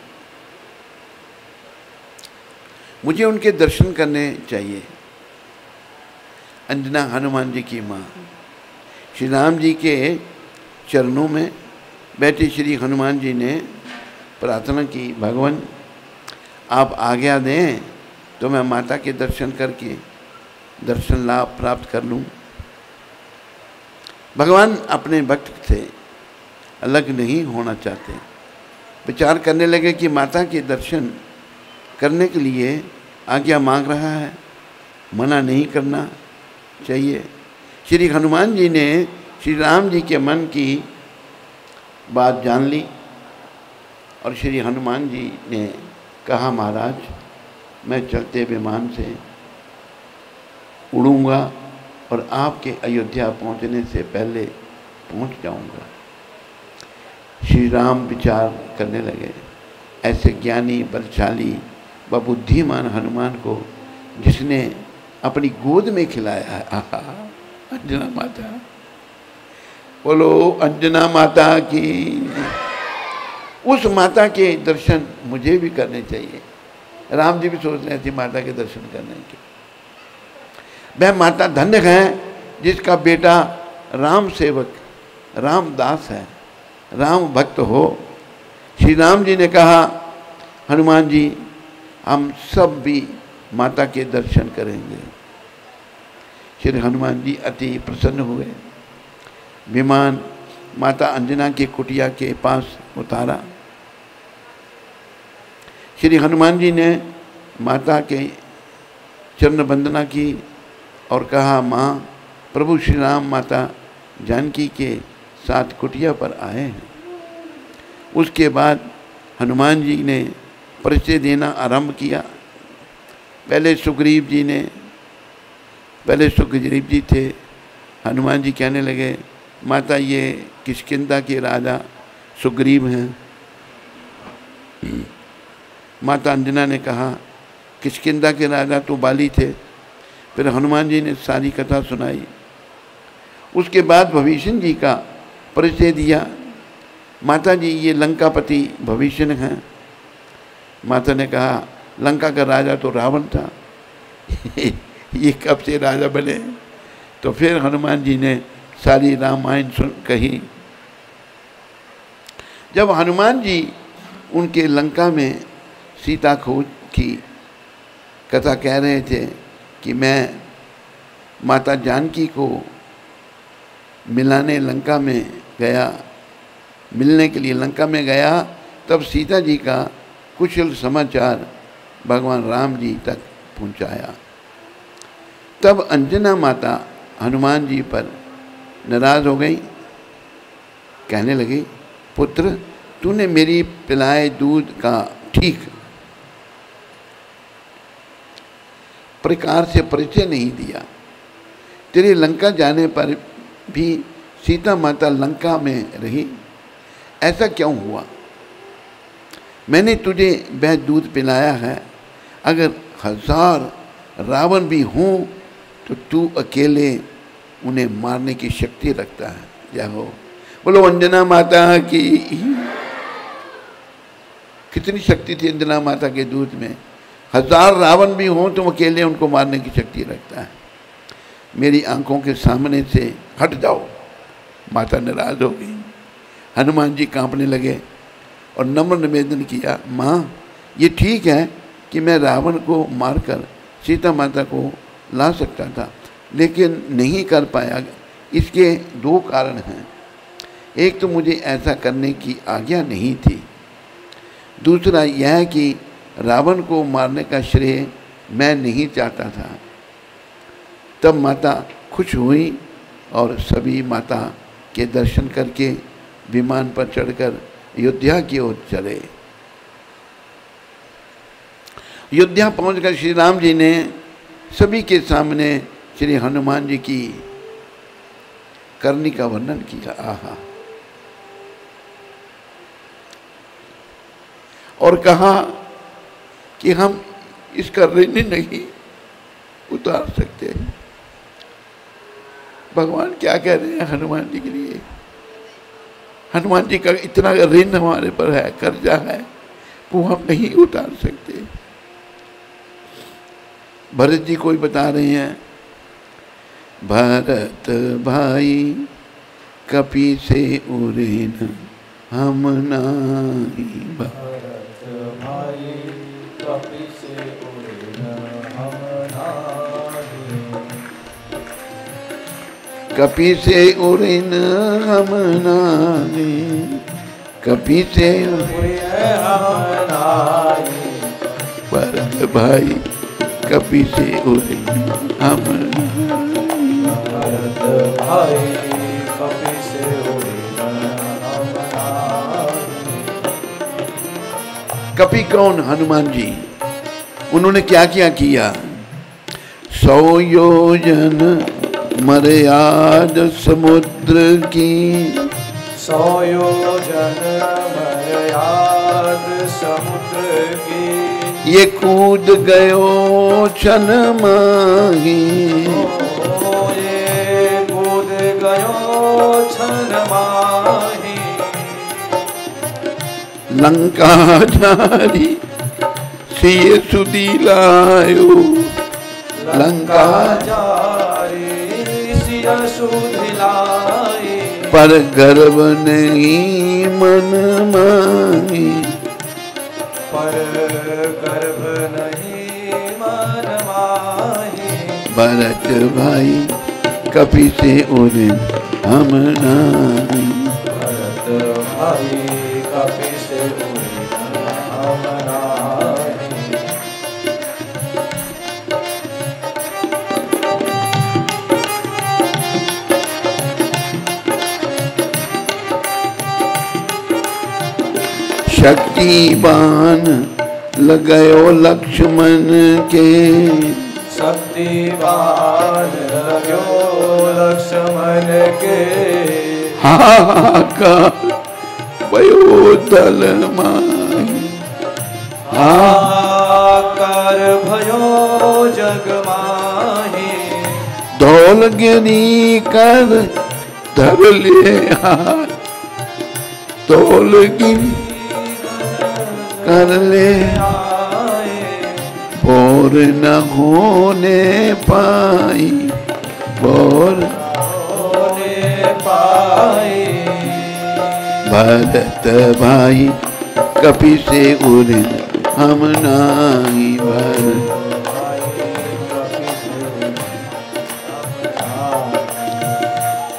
Speaker 2: मुझे उनके दर्शन करने चाहिए। अंजना हनुमान जी की माँ श्री राम जी के चरणों में बैठे श्री हनुमान जी ने प्रार्थना की, भगवान आप आज्ञा दें तो मैं माता के दर्शन करके दर्शन लाभ प्राप्त कर लूँ। भगवान अपने भक्त से अलग नहीं होना चाहते। विचार करने लगे कि माता के दर्शन करने के लिए आज्ञा मांग रहा है, मना नहीं करना चाहिए। श्री हनुमान जी ने श्री राम जी के मन की बात जान ली और श्री हनुमान जी ने कहा, महाराज मैं चलते विमान से उड़ूंगा और आपके अयोध्या पहुंचने से पहले पहुंच जाऊंगा। श्री राम विचार करने लगे, ऐसे ज्ञानी बलशाली व बुद्धिमान हनुमान को जिसने अपनी गोद में खिलाया है। आहा, अंजना माता, बोलो अंजना माता की। उस माता के दर्शन मुझे भी करने चाहिए। राम जी भी सोच रहे थे माता के दर्शन करने के। वह माता धन्य है जिसका बेटा राम सेवक रामदास है, राम भक्त हो। श्री राम जी ने कहा, हनुमान जी हम सब भी माता के दर्शन करेंगे। श्री हनुमान जी अति प्रसन्न हुए। विमान माता अंजना की कुटिया के पास उतारा। श्री हनुमान जी ने माता के चरण वंदना की और कहा, माँ प्रभु श्री राम माता जानकी के साथ कुटिया पर आए हैं। उसके बाद हनुमान जी ने परिचय देना आरंभ किया। पहले सुग्रीव जी थे। हनुमान जी कहने लगे, माता ये किष्किंधा के राजा सुग्रीव हैं। माता अंजना ने कहा, किष्किंधा के राजा तो बाली थे। फिर हनुमान जी ने सारी कथा सुनाई। उसके बाद भविष्य जी का परिचय दिया। माता जी ये लंकापति भविष्य हैं। माता ने कहा, लंका का राजा तो रावण था ये कब से राजा बने। तो फिर हनुमान जी ने सारी रामायण कही। जब हनुमान जी उनके लंका में सीता खोज की कथा कह रहे थे कि मैं माता जानकी को मिलाने लंका में गया, मिलने के लिए लंका में गया, तब सीता जी का कुशल समाचार भगवान राम जी तक पहुंचाया। तब अंजना माता हनुमान जी पर नाराज हो गई। कहने लगी, पुत्र तूने मेरी पिलाए दूध का ठीक प्रकार से परिचय नहीं दिया। तेरे लंका जाने पर भी सीता माता लंका में रही, ऐसा क्यों हुआ? मैंने तुझे वह दूध पिलाया है। अगर 1000 रावण भी हों तो तू अकेले उन्हें मारने की शक्ति रखता है। जय हो, बोलो अंजना माता की। कितनी शक्ति थी अंजना माता के दूध में। 1000 रावण भी हों तो अकेले उनको मारने की शक्ति रखता है। मेरी आंखों के सामने से हट जाओ। माता नाराज हो गई। हनुमान जी कांपने लगे और नम्र निवेदन किया, माँ ये ठीक है कि मैं रावण को मारकर सीता माता को ला सकता था, लेकिन नहीं कर पाया। इसके 2 कारण हैं। एक तो मुझे ऐसा करने की आज्ञा नहीं थी, दूसरा यह कि रावण को मारने का श्रेय मैं नहीं चाहता था। तब माता खुश हुई और सभी माता के दर्शन करके विमान पर चढ़कर अयोध्या की ओर चले। अयोध्या पहुंचकर श्री राम जी ने सभी के सामने श्री हनुमान जी की करनी का वर्णन किया। आहा, और कहा कि हम इसका ऋण नहीं उतार सकते। भगवान क्या कह रहे हैं हनुमान जी के लिए? हनुमान जी का इतना ऋण हमारे पर है, कर्जा है, वो हम नहीं उतार सकते। भरत जी कोई बता रहे हैं, भरत भाई कपि से ऋण हम नाही।
Speaker 3: भरत भाई कपि से ऋण हम नाही।
Speaker 2: कपि से ऋण हम नाही, कपि से
Speaker 3: हम नाही।
Speaker 2: भरत भाई कपि से ऋण हम नाही।
Speaker 3: भरत भाई कपि से ऋण हम नाही।
Speaker 2: कपि कौन? हनुमान जी। उन्होंने क्या क्या किया? 100 योजन मर्याद समुद्र की,
Speaker 3: 100 योजन मर्याद समुद्र की।
Speaker 2: ये कूद गयो क्षण माही।
Speaker 3: ये कूद गयो क्षण माही।
Speaker 2: लंका जारी सिय सुधी लायो। लंका
Speaker 3: जारी सिय सुधी लाए।
Speaker 2: पर गर्व नहीं मन माही।
Speaker 3: पर गर्भ नहीं मन माही।
Speaker 2: भरत भाई कपि से ऋण हम नाही।
Speaker 3: भरत भाई कपि से ऋण हम नाही।
Speaker 2: शक्तिबान लगयो लक्ष्मण के।
Speaker 3: शक्तिवान लगयो लक्ष्मण के।
Speaker 2: हाहाकार भयो दल माही।
Speaker 3: हाहाकार भयो जग माही।
Speaker 2: धौलगिरी कर धर ले हाथ। धौलगिरी कर ले बोर न होने पाई। बोर
Speaker 3: होने पाई।
Speaker 2: भरत भाई कपि से ऋण हम नाही। भरत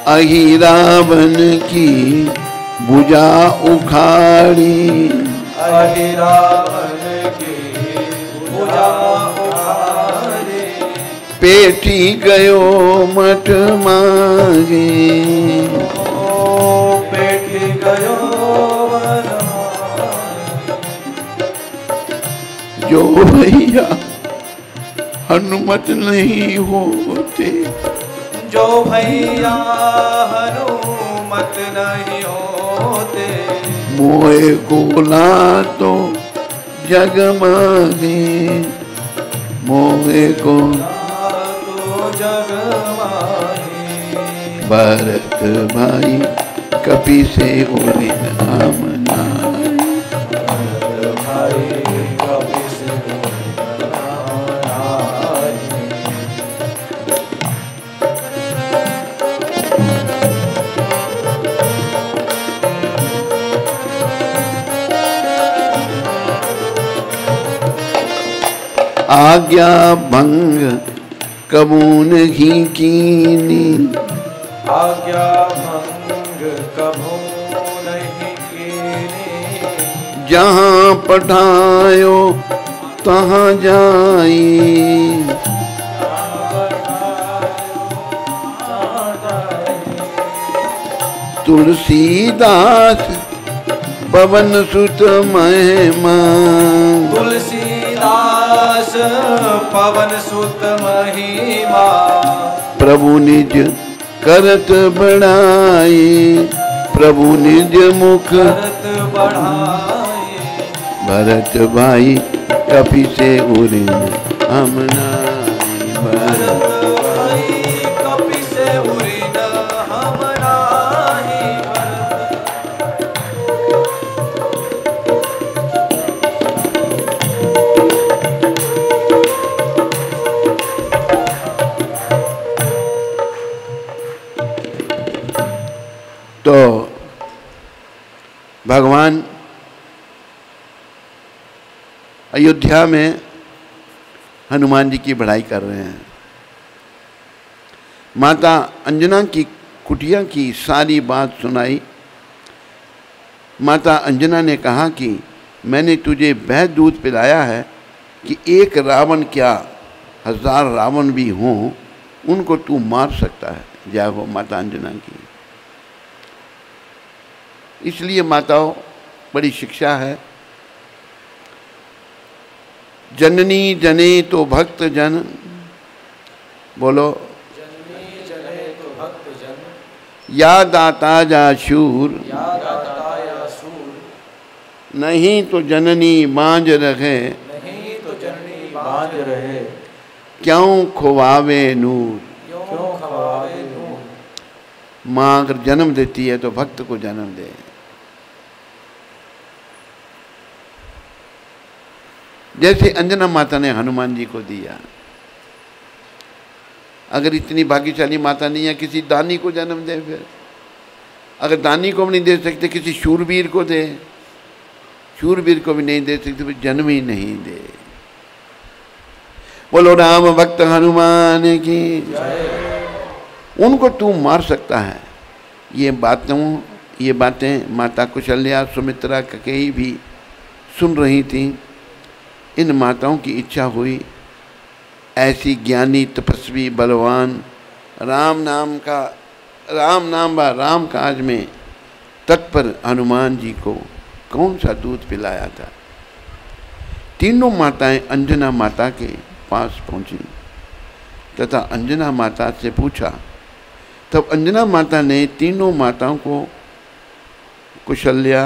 Speaker 2: अहि रावण की भुजा उखाड़ी।
Speaker 3: अहि रावण की भुजा उखाड़ी।
Speaker 2: पेटी गयो मठ मांगे।
Speaker 3: पेटी गयो वन
Speaker 2: जो भैया हनुमत नहीं होते।
Speaker 3: जो भैया हनुमत नहीं होते।
Speaker 2: मोए गोला तो जग मांगे। मोए को
Speaker 3: तो जग माही।
Speaker 2: भरत भाई कपि से ऋण हम नाही।
Speaker 3: भरत भाई कपि से ऋण
Speaker 2: आज्ञा भंग कबू नहीं कीनी,
Speaker 3: आज्ञा भंग कबू नहीं कीनी।
Speaker 2: जहाँ पठायो तहाँ जाई, तुलसीदास पवन सुत महिमा,
Speaker 3: तुलसीदास पवन सुत महिमा।
Speaker 2: प्रभु निज करत बढ़ाई, प्रभु निज मुख
Speaker 3: करत बढ़ाई।
Speaker 2: भरत भाई कपि से उरिन हम नाई, भरत
Speaker 3: भाई कपि से उरिन हम नाई।
Speaker 2: तो भगवान अयोध्या में हनुमान जी की बढ़ाई कर रहे हैं। माता अंजना की कुटिया की सारी बात सुनाई। माता अंजना ने कहा कि मैंने तुझे वह दूध पिलाया है कि एक रावण क्या 1000 रावण भी हों उनको तू मार सकता है। जय हो माता अंजना की। इसलिए माताओं बड़ी शिक्षा है। जननी जने तो भक्त जन, बोलो
Speaker 3: जननी जने तो भक्त जन,
Speaker 2: या दाता जा शूर,
Speaker 3: या दाता या सूर।
Speaker 2: नहीं तो जननी बांझ रहे,
Speaker 3: नहीं तो जननी बांझ रहे।
Speaker 2: क्यों खुवावे नूर,
Speaker 3: क्यों खवावे नूर।
Speaker 2: माँ अगर जन्म देती है तो भक्त को जन्म दे। जैसे अंजना माता ने हनुमान जी को दिया। अगर इतनी भाग्यशाली माता नहीं है, किसी दानी को जन्म दे। फिर अगर दानी को भी नहीं दे सकते, किसी शूरवीर को दे। शूरवीर को भी नहीं दे सकते, फिर जन्म ही नहीं दे। बोलो राम भक्त हनुमान की। उनको तू मार सकता है। ये बातें माता कुशल्या, सुमित्रा, कैकेयी भी सुन रही थी। इन माताओं की इच्छा हुई ऐसी ज्ञानी तपस्वी बलवान राम नाम व राम काज में तत्पर हनुमान जी को कौन सा दूध पिलाया था। तीनों माताएं अंजना माता के पास पहुंची तथा अंजना माता से पूछा। तब अंजना माता ने तीनों माताओं को, कुशल्या,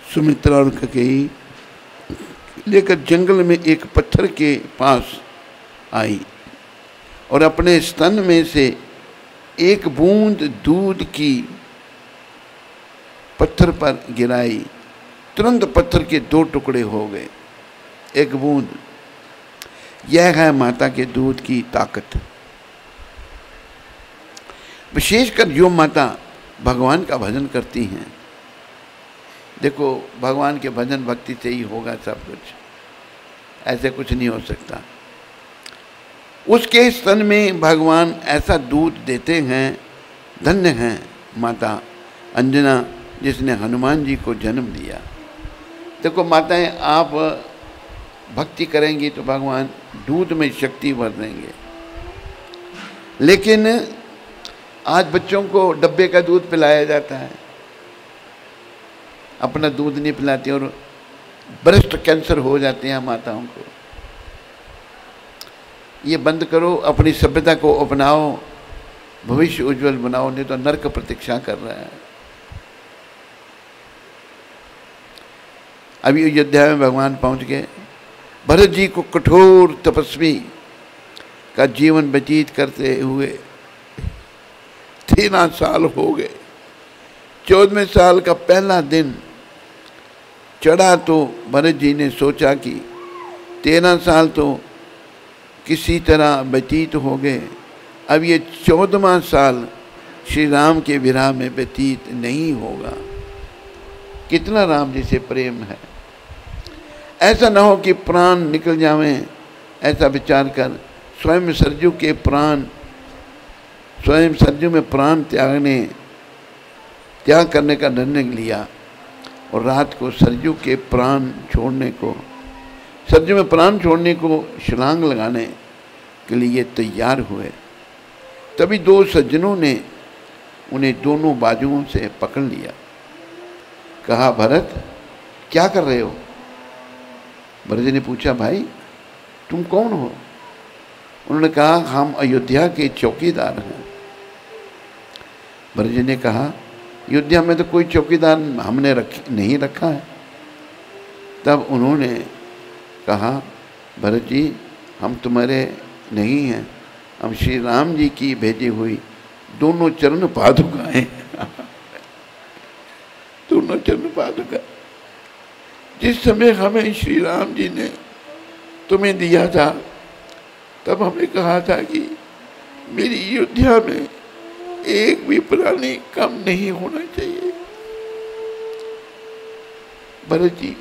Speaker 2: सुमित्रा और कैकेयी, लेकर जंगल में एक पत्थर के पास आई और अपने स्तन में से एक बूंद दूध की पत्थर पर गिराई। तुरंत पत्थर के 2 टुकड़े हो गए। एक बूंद। यह है माता के दूध की ताकत। विशेषकर जो माता भगवान का भजन करती हैं। देखो भगवान के भजन भक्ति से ही होगा सब कुछ, ऐसे कुछ नहीं हो सकता। उसके स्तन में भगवान ऐसा दूध देते हैं। धन्य हैं माता अंजना जिसने हनुमान जी को जन्म दिया। देखो माताएं, आप भक्ति करेंगी तो भगवान दूध में शक्ति भर देंगे। लेकिन आज बच्चों को डब्बे का दूध पिलाया जाता है, अपना दूध नहीं पिलाते और ब्रेस्ट कैंसर हो जाते हैं माताओं को। ये बंद करो, अपनी सभ्यता को अपनाओ, भविष्य उज्जवल बनाओ, नहीं तो नरक प्रतीक्षा कर रहा है। अभी अयोध्या में भगवान पहुंच गए। भरत जी को कठोर तपस्वी का जीवन व्यतीत करते हुए 13 साल हो गए। 14वें साल का पहला दिन चढ़ा तो भरत जी ने सोचा कि 13 साल तो किसी तरह व्यतीत हो गए, अब ये 14वां साल श्री राम के विरह में व्यतीत नहीं होगा। कितना राम जी से प्रेम है। ऐसा न हो कि प्राण निकल जावें, ऐसा विचार कर स्वयं सरजू में प्राण त्याग करने का निर्णय लिया और रात को सरजू में प्राण छोड़ने को छलांग लगाने के लिए तैयार हुए। तभी दो सज्जनों ने उन्हें दोनों बाजुओं से पकड़ लिया। कहा, भरत क्या कर रहे हो? भरत जी ने पूछा, भाई तुम कौन हो? उन्होंने कहा, हम अयोध्या के चौकीदार हैं। भरत जी ने कहा, अयोध्या में तो कोई चौकीदार हमने नहीं रखा है। तब उन्होंने कहा, भरत जी हम तुम्हारे नहीं हैं, हम श्री राम जी की भेजी हुई दोनों चरण पादुकाएं दोनों चरण पादुका जिस समय हमें श्री राम जी ने तुम्हें दिया था, तब हमें कहा था कि मेरी अयोध्या में एक भी प्राणी कम नहीं होना चाहिए। भरत जी,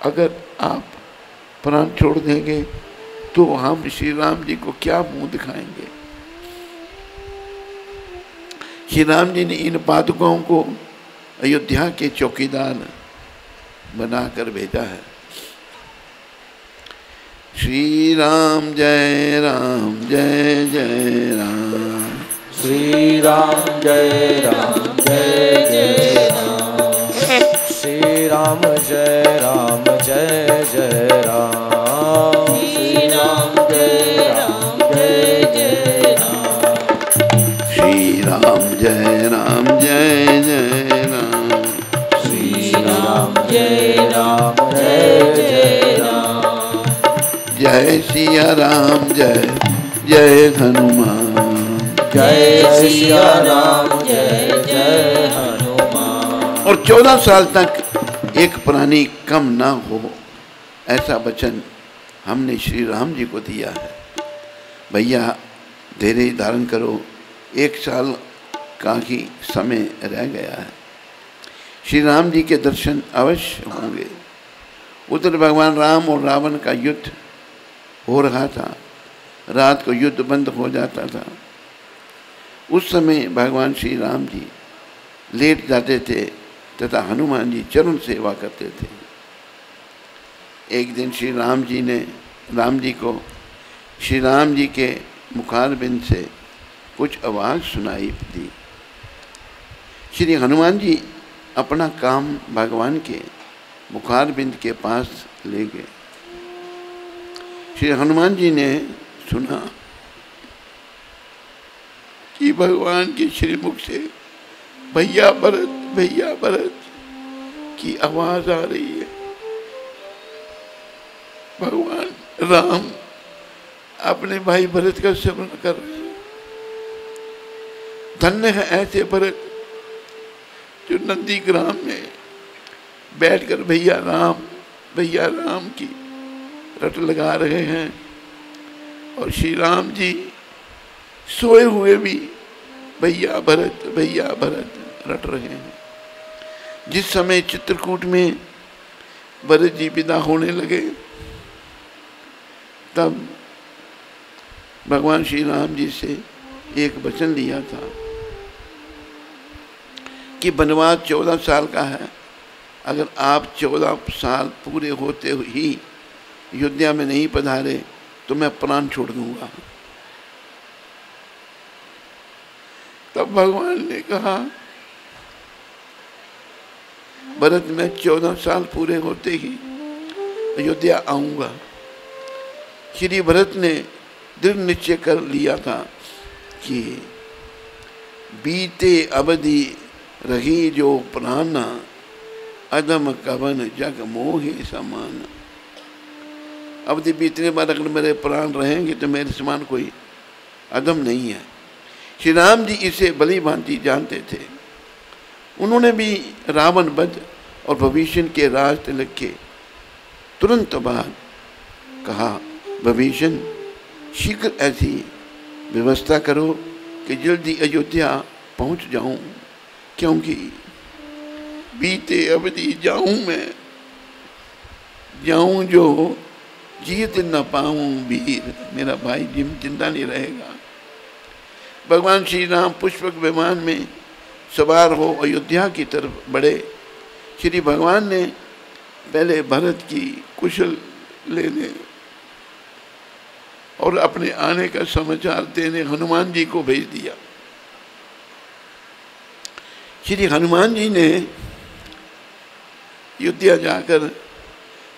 Speaker 2: अगर आप प्राण छोड़ देंगे तो हम श्री राम जी को क्या मुंह दिखाएंगे? श्री राम जी ने इन पादुकाओं को अयोध्या के चौकीदार बनाकर भेजा है। श्री राम जय जय राम,
Speaker 1: श्री राम जय जय राम,
Speaker 4: श्री राम जय जय राम,
Speaker 1: श्री राम जय जय राम,
Speaker 2: श्री राम जय जय राम,
Speaker 1: श्री राम जय जय राम,
Speaker 2: जय सिया राम जय हनुमान,
Speaker 1: जय सिया राम जय हनुमान।
Speaker 2: और 14 साल तक एक प्राणी कम ना हो, ऐसा वचन हमने श्री राम जी को दिया है। भैया धैर्य धारण करो, 1 साल का ही समय रह गया है। श्री राम जी के दर्शन अवश्य होंगे। उधर भगवान राम और रावण का युद्ध हो रहा था। रात को युद्ध बंद हो जाता था। उस समय भगवान श्री राम जी लेट जाते थे तथा हनुमान जी चरण सेवा करते थे। एक दिन श्री राम जी को श्री राम जी के मुखारबिंद से कुछ आवाज़ सुनाई दी। श्री हनुमान जी अपना काम भगवान के मुखारबिंद के पास ले गए। श्री हनुमान जी ने सुना कि भगवान के श्रीमुख से भैया भरत की आवाज आ रही है। भगवान राम अपने भाई भरत का स्मरण कर रहे हैं। धन्य है ऐसे भरत जो नंदी ग्राम में बैठकर भैया राम की रट लगा रहे हैं और श्री राम जी सोए हुए भी भैया भरत रट रहे हैं। जिस समय चित्रकूट में भरत जी विदा होने लगे, तब भगवान श्री राम जी से एक वचन लिया था कि वनवास 14 साल का है। अगर आप 14 साल पूरे होते ही अयोध्या में नहीं पधारे तो मैं प्राण छोड़ दूंगा। तब भगवान ने कहा, भरत मैं 14 साल पूरे होते ही अयोध्या आऊंगा। श्री भरत ने दृढ़ निश्चय कर लिया था कि बीते अवधि रही जो प्राणा, अदम कवन जग मोहि समान। अवधि बीतने बाद अगर मेरे प्राण रहेंगे तो मेरे समान कोई अदम नहीं है। श्री राम जी इसे भली भांति जानते थे। उन्होंने भी रावण वध और भविष्य के राज तिलक के तुरंत बाद कहा, भविष्य शीघ्र ऐसी व्यवस्था करो कि जल्दी अयोध्या पहुंच जाऊं, क्योंकि बीते अवधि जाऊं मैं जाऊं जो जीत न पाऊं वीर, मेरा भाई जिंदा नहीं रहेगा। भगवान श्री राम पुष्पक विमान में सवार हो अयोध्या की तरफ बढ़े। श्री भगवान ने पहले भरत की कुशल लेने और अपने आने का समाचार देने हनुमान जी को भेज दिया। श्री हनुमान जी ने अयोध्या जाकर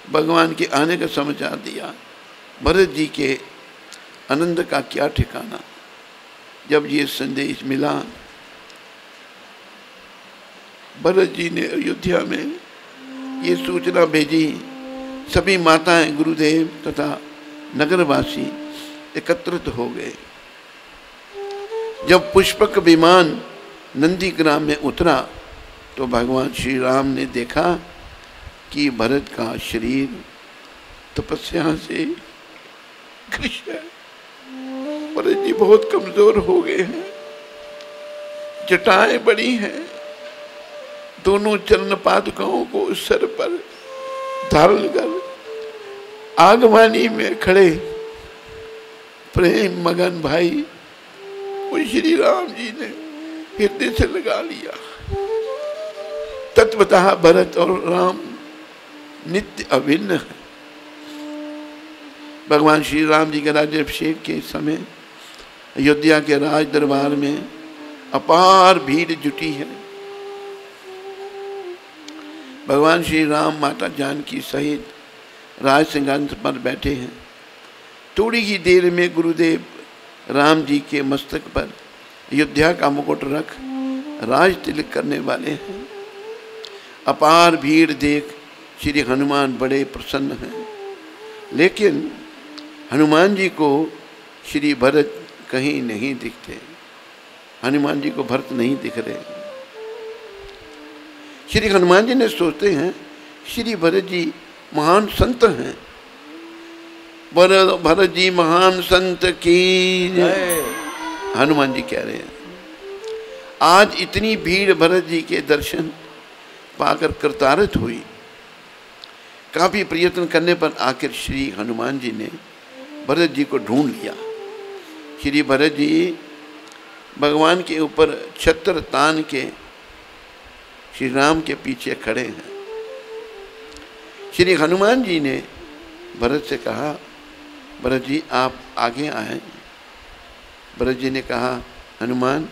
Speaker 2: भगवान के आने का समाचार दिया। भरत जी के आनंद का क्या ठिकाना जब ये संदेश मिला। भरत जी ने अयोध्या में ये सूचना भेजी। सभी माताएं, गुरुदेव तथा नगरवासी एकत्रित हो गए। जब पुष्पक विमान नंदीग्राम में उतरा तो भगवान श्री राम ने देखा कि भरत का शरीर तपस्या से कृष्ण है। भरत जी बहुत कमजोर हो गए हैं, जटाएं बड़ी हैं, दोनों चरण पादुकाओं को सर पर धारण कर आगवानी में खड़े प्रेम मगन भाई वो श्री राम जी ने हृदय से लगा लिया। तत्वतः भरत और राम नित्य अभिन्न है। भगवान श्री राम जी के राज्याभिषेक के समय अयोध्या के राज दरबार में अपार भीड़ जुटी है। भगवान श्री राम माता जानकी सहित राज सिंहासन पर बैठे हैं। थोड़ी ही देर में गुरुदेव राम जी के मस्तक पर अयोध्या का मुकुट रख राज तिलक करने वाले हैं। अपार भीड़ देख श्री हनुमान बड़े प्रसन्न हैं, लेकिन हनुमान जी को श्री भरत कहीं नहीं दिखते। हनुमान जी को भरत नहीं दिख रहे। श्री हनुमान जी ने सोचते हैं श्री भरत जी महान संत हैं। भरत जी महान संत की जय। हनुमान जी कह रहे हैं आज इतनी भीड़ भरत जी के दर्शन पाकर कृतार्थ हुई। काफी प्रयत्न करने पर आखिर श्री हनुमान जी ने भरत जी को ढूंढ लिया। श्री भरत जी भगवान के ऊपर छत्र तान के श्री राम के पीछे खड़े हैं। श्री हनुमान जी ने भरत से कहा भरत जी आप आगे आए। भरत जी ने कहा हनुमान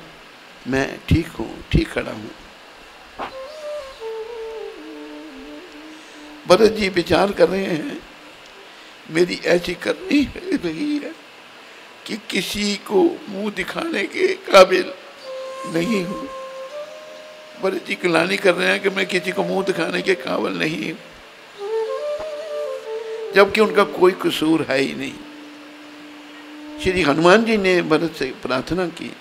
Speaker 2: मैं ठीक हूँ, ठीक खड़ा हूँ। भरत जी विचार कर रहे हैं मेरी ऐसी करनी रही है कि किसी को मुंह दिखाने के काबिल नहीं हूँ। भरत जी ग्लानि कर रहे हैं कि मैं किसी को मुंह दिखाने के काबिल नहीं हूँ, जबकि उनका कोई कसूर है ही नहीं। श्री हनुमान जी ने भरत से प्रार्थना की,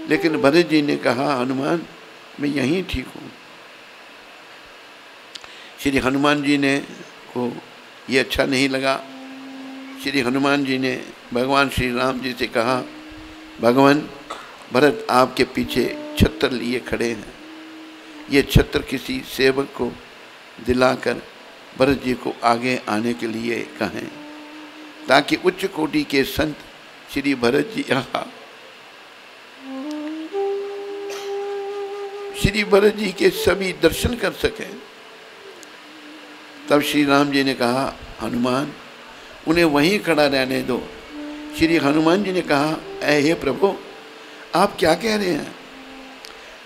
Speaker 2: लेकिन भरत जी ने कहा हनुमान मैं यहीं ठीक हूँ। श्री हनुमान जी ने को ये अच्छा नहीं लगा। श्री हनुमान जी ने भगवान श्री राम जी से कहा भगवान भरत आपके पीछे छत्र लिए खड़े हैं। ये छत्र किसी सेवक को दिलाकर भरत जी को आगे आने के लिए कहें, ताकि उच्च कोटि के संत श्री भरत जी यहाँ श्री भरत जी के सभी दर्शन कर सकें। तब श्री राम जी ने कहा हनुमान उन्हें वहीं खड़ा रहने दो। श्री हनुमान जी ने कहा हे प्रभु आप क्या कह रहे हैं।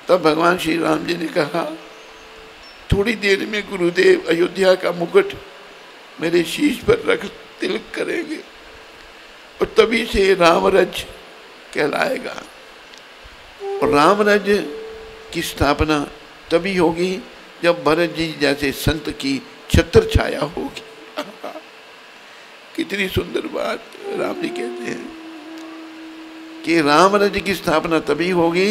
Speaker 2: तब भगवान श्री राम जी ने कहा थोड़ी देर में गुरुदेव अयोध्या का मुकुट मेरे शीश पर रख तिलक करेंगे और तभी से रामराज कहलाएगा। और रामराज की स्थापना तभी होगी जब भरत जी जैसे संत की छत्र छाया होगी। कितनी सुंदर बात राम जी कहते हैं कि रामराज की स्थापना तभी होगी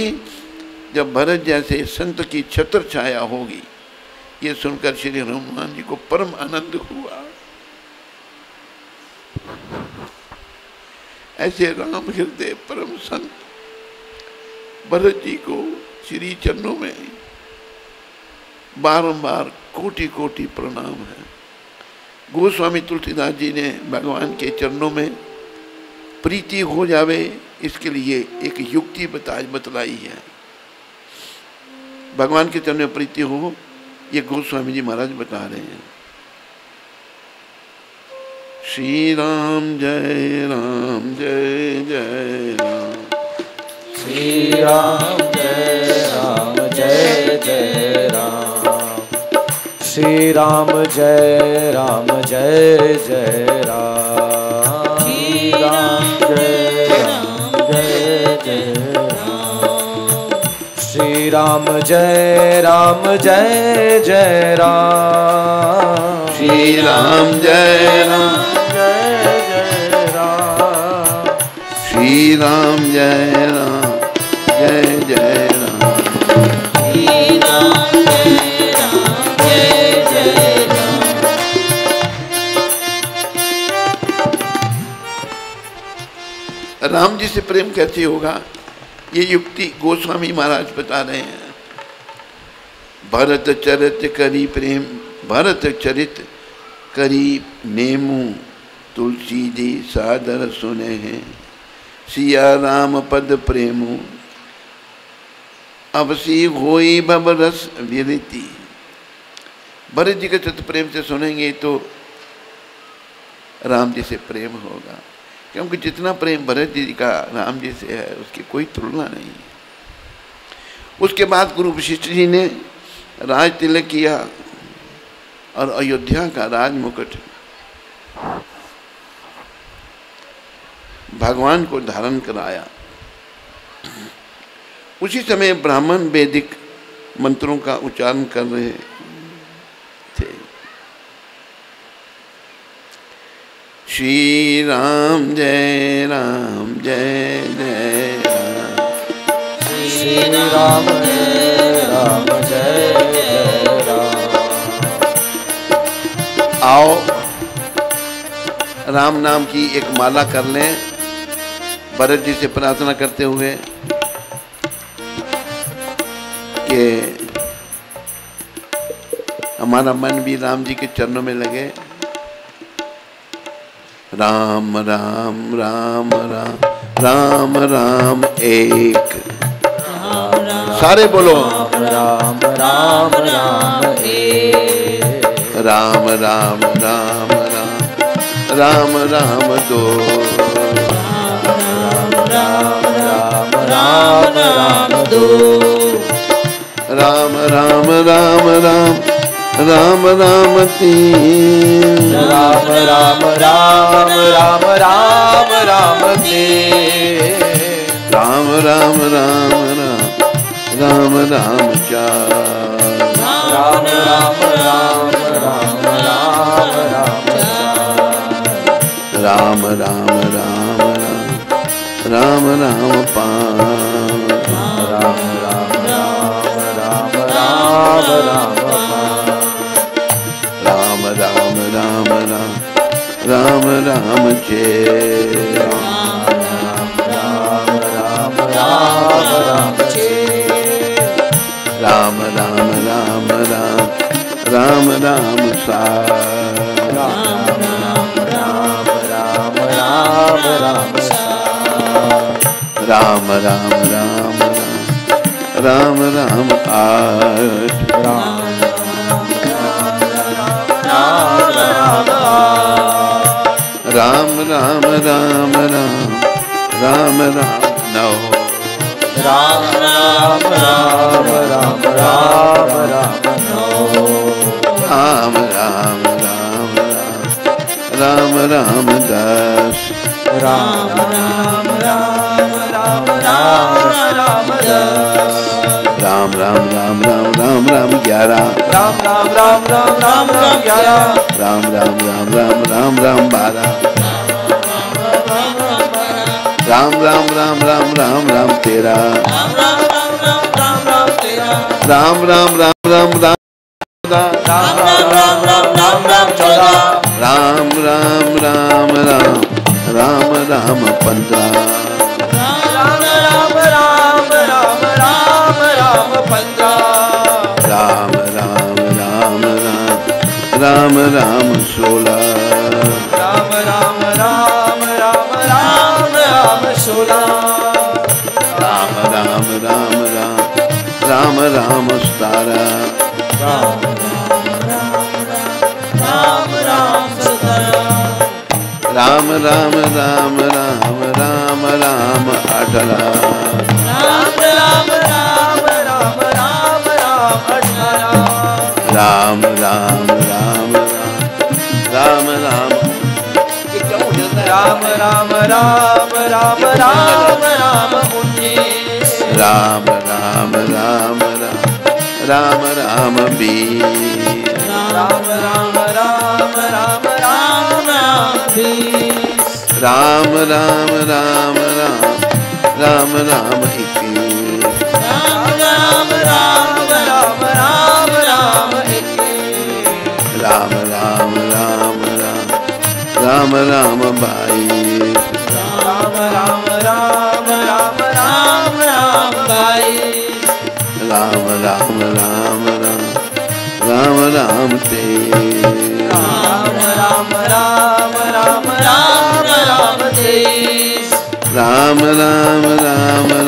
Speaker 2: जब भरत जैसे संत की छत्र छाया होगी। ये सुनकर श्री हनुमान जी को परम आनंद हुआ। ऐसे राम हृदय परम संत भरत जी को श्री चरणों में बारंबार कोटि कोटि प्रणाम है। गोस्वामी तुलसीदास जी ने भगवान के चरणों में प्रीति हो जावे इसके लिए एक युक्ति बतलाई है। भगवान के चरणों में प्रीति हो, ये गोस्वामी जी महाराज बता रहे हैं। श्री राम जय राम जय जय राम,
Speaker 4: श्री राम जय राम जय जय राम, श्री राम जय राम जय जय राम, श्री राम जय राम जय जय राम, श्री राम जय राम जय जय राम,
Speaker 2: श्री राम जय राम
Speaker 4: जय जय राम,
Speaker 2: श्री राम जय राम जय जय राम,
Speaker 1: श्री राम जय राम जय जय राम।
Speaker 2: राम जी से प्रेम कैसे होगा, ये युक्ति गोस्वामी महाराज बता रहे हैं। भरत चरित करी प्रेम, भरत चरित करी नेमू, तुलसी जी सादर सुने हैं, सिया राम पद प्रेमू, अवसी होई बब रस विरति। भरत जी के चित प्रेम से सुनेंगे तो राम जी से प्रेम होगा, क्योंकि जितना प्रेम भरत जी का राम जी से है उसकी कोई तुलना नहीं। उसके बाद गुरु वशिष्ठ जी ने राज तिलक किया और अयोध्या का राज मुकुट भगवान को धारण कराया। उसी समय ब्राह्मण वैदिक मंत्रों का उच्चारण कर रहे थे। श्री राम जय राम जय जय राम,
Speaker 4: श्री राम जय राम जय जय राम।
Speaker 2: आओ राम नाम की एक माला कर लें, भरत जी से प्रार्थना करते हुए कि हमारा मन भी राम जी के चरणों में लगे। राम राम राम राम राम राम एक, सारे बोलो
Speaker 4: राम राम राम एक,
Speaker 2: राम राम राम राम राम राम दो,
Speaker 4: राम राम राम राम दो,
Speaker 2: राम राम राम राम राम राम तीन,
Speaker 4: राम राम राम राम राम राम तीन,
Speaker 2: राम राम राम राम राम राम चार,
Speaker 4: राम राम राम राम राम राम चार,
Speaker 2: राम राम राम राम राम राम पाँच,
Speaker 4: राम राम राम राम राम राम पाँच,
Speaker 2: राम राम राम राम राम राम छः,
Speaker 4: राम राम राम राम राम छः,
Speaker 2: राम राम राम राम राम राम सात,
Speaker 4: राम राम राम राम राम राम सात,
Speaker 2: राम राम राम राम राम राम आठ,
Speaker 4: राम राम राम आठ,
Speaker 2: राम राम राम राम राम राम नौ,
Speaker 4: राम राम राम राम राम राम नौ,
Speaker 2: राम राम राम राम राम राम दस,
Speaker 4: राम राम राम राम राम राम दस,
Speaker 2: राम राम राम राम राम राम ग्यारह,
Speaker 4: राम राम राम राम राम राम ग्यारह,
Speaker 2: राम राम राम राम राम राम बारह, राम राम राम राम राम राम तेरह,
Speaker 1: राम राम राम राम राम राम तेरा,
Speaker 2: राम राम राम राम राम
Speaker 1: राम राम राम राम राम राम चौदह,
Speaker 2: राम राम राम राम राम राम पंद्रह,
Speaker 4: राम राम राम राम राम राम पंद्रह,
Speaker 2: राम राम राम राम राम राम 16
Speaker 4: राम राम राम राम राम राम 16
Speaker 2: राम राम राम राम राम राम 17
Speaker 1: राम राम 17
Speaker 2: राम राम राम राम राम राम 18
Speaker 4: राम राम राम राम राम राम 18
Speaker 2: राम राम राम राम राम ये क्या हो जाता है?
Speaker 4: राम राम राम राम राम राम 19
Speaker 2: राम राम राम राम राम 20
Speaker 4: राम राम राम राम राम राम 20
Speaker 2: राम राम राम राम राम राम 21
Speaker 4: राम राम राम राम राम राम 21
Speaker 2: राम राम राम राम राम 22
Speaker 4: राम राम राम राम राम राम 22
Speaker 2: राम राम राम राम राम 23
Speaker 4: राम राम राम राम राम राम 23
Speaker 2: राम राम राम राम राम 24
Speaker 4: राम राम राम राम राम राम 24
Speaker 2: राम राम राम राम 25
Speaker 4: राम राम राम राम राम राम 25
Speaker 2: राम राम राम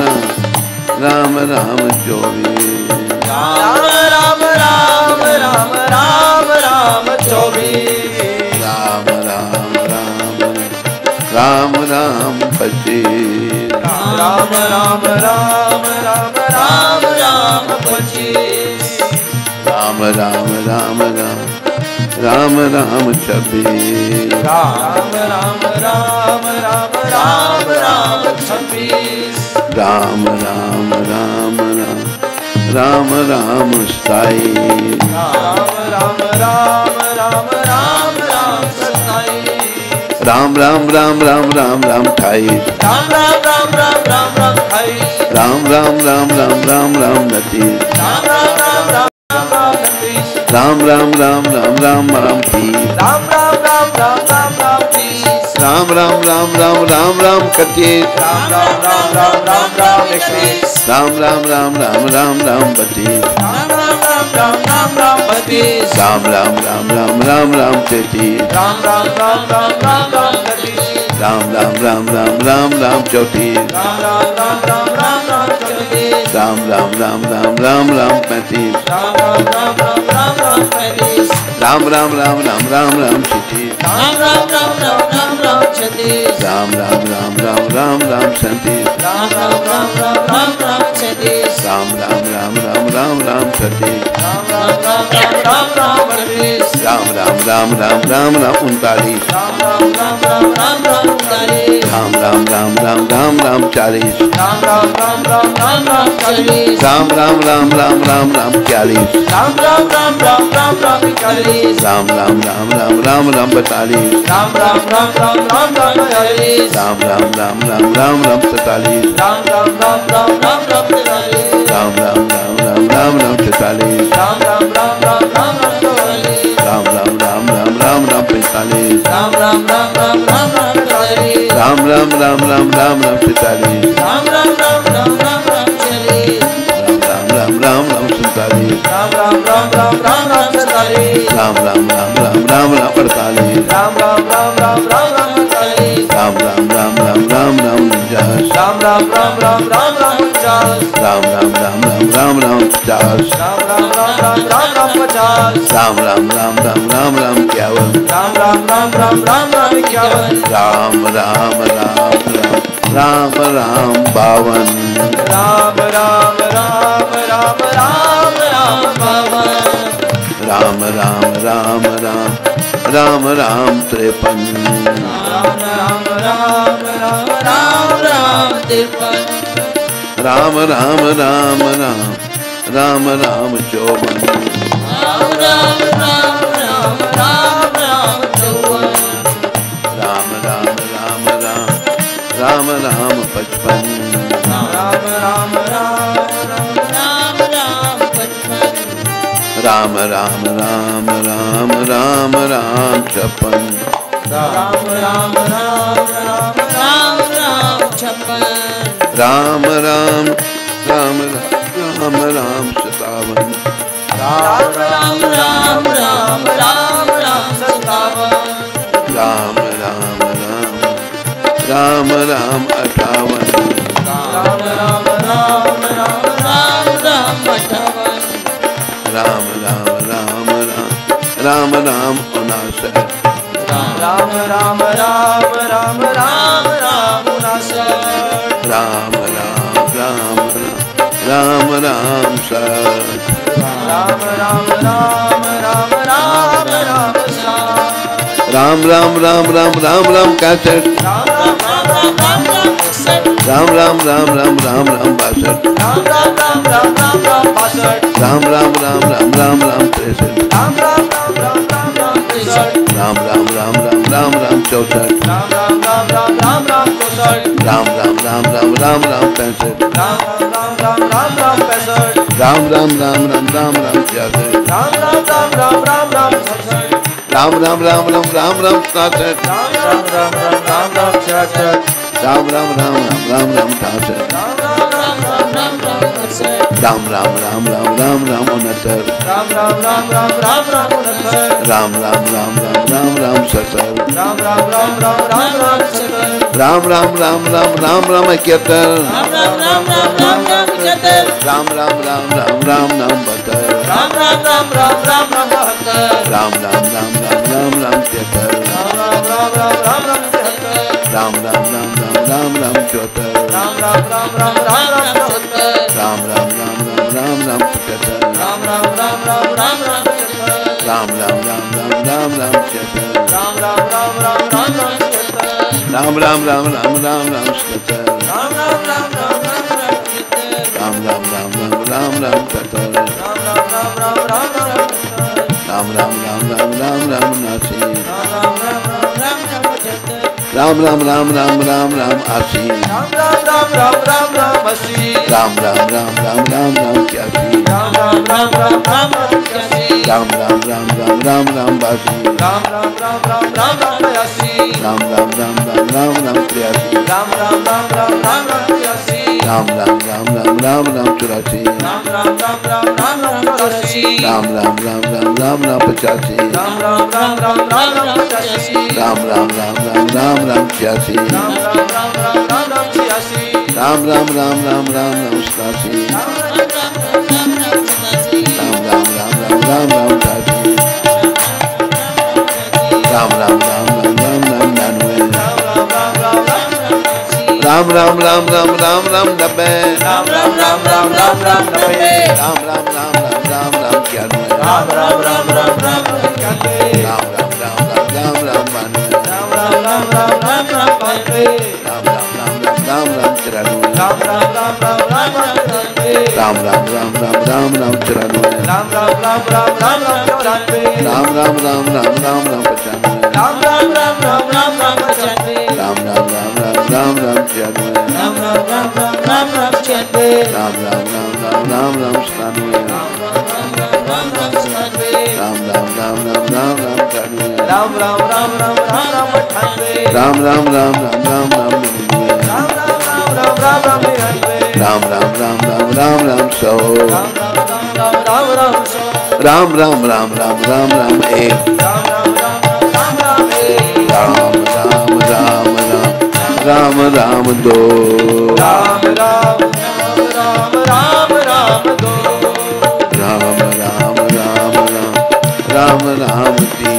Speaker 2: राम राम 26
Speaker 4: राम राम राम राम राम राम 26
Speaker 2: राम राम राम राम राम 27
Speaker 4: राम राम राम राम राम राम 27
Speaker 2: राम राम राम राम राम राम 28
Speaker 4: राम राम राम राम राम राम 28
Speaker 2: राम राम राम राम राम राम 29
Speaker 4: राम राम राम राम राम राम 29
Speaker 2: राम राम राम राम राम राम 30
Speaker 4: राम राम राम राम राम राम 30
Speaker 2: राम राम राम राम राम राम 31
Speaker 4: राम राम राम राम राम राम 31
Speaker 2: राम राम राम राम राम राम 32
Speaker 4: राम राम राम राम राम राम 32
Speaker 2: राम राम राम राम राम राम 33
Speaker 4: राम राम राम राम राम राम 33
Speaker 2: राम राम राम राम राम राम 34
Speaker 4: राम राम राम राम राम राम 34
Speaker 2: राम राम राम राम राम राम 35
Speaker 4: राम राम राम राम राम राम 35
Speaker 2: राम राम राम राम राम राम 36
Speaker 4: राम राम राम राम राम राम 36
Speaker 2: राम राम राम राम राम राम 37
Speaker 4: राम राम राम राम राम राम 37
Speaker 2: राम राम राम राम राम राम 30
Speaker 4: राम राम राम राम राम राम 38
Speaker 2: राम राम राम राम राम राम 39
Speaker 4: राम राम राम राम राम राम 39
Speaker 2: राम राम राम राम राम राम 40
Speaker 4: राम राम राम राम राम राम 40
Speaker 2: राम राम राम राम राम राम 40
Speaker 4: राम राम राम राम राम राम 40
Speaker 2: राम राम राम राम राम राम 42
Speaker 4: राम राम राम राम राम राम 40
Speaker 2: राम राम राम राम राम राम 43
Speaker 4: राम राम राम राम राम राम 43
Speaker 2: राम राम राम राम राम राम 44
Speaker 4: राम राम राम राम राम राम 44
Speaker 2: राम राम राम राम राम राम 45
Speaker 4: राम राम राम राम राम राम 45
Speaker 2: राम राम राम राम राम राम 46
Speaker 4: राम राम राम राम राम राम 46
Speaker 2: राम राम राम राम 47
Speaker 4: राम राम राम राम राम राम 47
Speaker 2: राम राम राम राम राम राम 48
Speaker 4: राम राम राम राम राम राम 48
Speaker 2: राम राम राम राम राम राम 49
Speaker 4: राम राम राम राम राम राम 50
Speaker 2: राम राम राम राम राम राम 50
Speaker 4: राम राम राम राम राम राम 50
Speaker 2: राम राम राम राम राम राम 51
Speaker 4: राम राम राम राम राम राम 51
Speaker 2: राम राम राम राम राम राम 52
Speaker 4: राम राम राम राम राम राम 52
Speaker 2: राम राम राम राम राम राम 53
Speaker 4: राम राम राम राम राम राम 53
Speaker 2: राम राम राम राम राम राम 54
Speaker 4: राम राम राम राम राम राम 54
Speaker 2: राम राम राम राम राम राम 55
Speaker 4: राम राम राम राम राम राम 55
Speaker 2: राम राम राम राम राम राम 56
Speaker 4: राम राम राम राम राम राम 56
Speaker 2: राम राम राम राम राम 57
Speaker 4: राम राम राम राम राम राम
Speaker 2: राम राम 58
Speaker 4: राम राम राम राम राम राम 58
Speaker 2: राम राम राम राम राम राम 59
Speaker 4: राम राम राम राम राम राम राम 59
Speaker 2: राम राम राम राम राम 60
Speaker 4: राम राम राम राम राम राम 60
Speaker 2: राम राम राम राम राम राम 61
Speaker 4: राम राम राम राम राम 61
Speaker 2: राम राम राम राम राम राम 62
Speaker 4: राम राम राम राम राम राम 62
Speaker 2: राम राम राम राम राम राम 63
Speaker 4: राम राम राम राम राम राम 63
Speaker 2: राम राम राम राम राम राम 64
Speaker 4: राम राम राम राम राम राम 64
Speaker 2: राम राम राम राम राम राम 65
Speaker 4: राम राम राम राम राम 65
Speaker 2: राम राम राम राम राम राम 66
Speaker 4: राम राम राम राम राम राम 67
Speaker 2: राम राम राम राम राम राम 67
Speaker 4: राम राम राम राम राम राम 66
Speaker 2: राम राम राम राम राम राम 68
Speaker 4: राम राम राम राम राम राम 68
Speaker 2: राम राम राम राम राम राम 69
Speaker 4: राम राम राम राम राम राम 69
Speaker 2: राम राम राम राम राम राम 70
Speaker 4: राम राम राम राम राम राम 70
Speaker 2: राम राम राम राम राम राम 71
Speaker 4: राम राम राम राम राम राम 71
Speaker 2: राम राम राम राम राम राम 72
Speaker 4: राम राम राम राम राम राम 72
Speaker 2: राम राम राम राम राम राम 73
Speaker 4: राम राम राम राम राम राम 73
Speaker 2: राम राम राम राम राम राम 74
Speaker 4: राम राम राम राम राम राम 74
Speaker 2: राम राम राम राम राम राम 75
Speaker 4: राम राम राम राम राम राम 75
Speaker 2: राम राम राम राम राम राम 76
Speaker 4: राम राम राम राम राम राम 76
Speaker 2: राम राम राम राम राम राम 77
Speaker 4: राम राम राम राम राम राम 77
Speaker 2: राम राम राम राम राम राम 77
Speaker 4: राम राम राम राम राम राम 77
Speaker 2: राम राम राम राम राम राम 79
Speaker 4: राम राम राम राम राम राम 75
Speaker 2: राम राम राम राम राम राम 80
Speaker 4: राम राम राम राम राम राम 80
Speaker 2: राम राम राम राम राम राम 81
Speaker 4: राम राम राम राम राम राम 81
Speaker 2: राम राम राम राम राम राम 82
Speaker 4: राम राम राम राम राम राम 82
Speaker 2: राम राम राम राम राम राम 83
Speaker 4: राम राम राम राम राम राम 83
Speaker 2: राम राम राम राम राम राम 84
Speaker 4: राम राम राम राम राम राम 84
Speaker 2: राम राम राम राम राम राम 85
Speaker 4: राम राम राम राम राम राम 85
Speaker 2: राम राम राम राम राम राम 86
Speaker 4: राम राम राम राम राम राम 86
Speaker 2: राम राम राम राम राम राम 87
Speaker 4: राम राम राम राम राम राम 87
Speaker 2: राम राम राम राम राम राम 88 राम राम राम राम राम राम 99 राम राम राम राम राम राम 90
Speaker 4: राम राम राम राम राम राम 90
Speaker 2: राम राम राम राम राम राम 91
Speaker 4: राम राम राम राम राम 91
Speaker 2: राम राम राम राम राम राम 92
Speaker 4: राम राम राम राम राम राम 92
Speaker 2: राम राम राम राम राम राम 93
Speaker 4: राम राम राम राम राम राम 93
Speaker 2: राम राम राम राम राम राम 94
Speaker 4: राम राम राम राम राम राम 94
Speaker 2: राम राम राम राम राम राम 95
Speaker 4: राम राम राम राम राम राम 95
Speaker 2: राम राम राम राम राम राम 96
Speaker 4: राम राम राम राम राम राम 96
Speaker 2: राम राम राम राम राम राम 97
Speaker 4: राम राम राम राम राम राम 97
Speaker 2: राम राम राम राम राम राम 98
Speaker 4: राम राम राम राम राम राम 98
Speaker 2: राम राम राम राम राम राम 99
Speaker 4: राम राम राम राम राम राम 99
Speaker 2: राम राम राम राम राम राम 100
Speaker 4: राम राम राम राम राम राम 100
Speaker 2: राम राम राम राम राम राम 1
Speaker 4: राम राम राम राम राम 1
Speaker 2: राम राम राम राम राम राम 2
Speaker 4: राम राम राम राम राम राम 2
Speaker 2: राम राम राम राम राम राम 3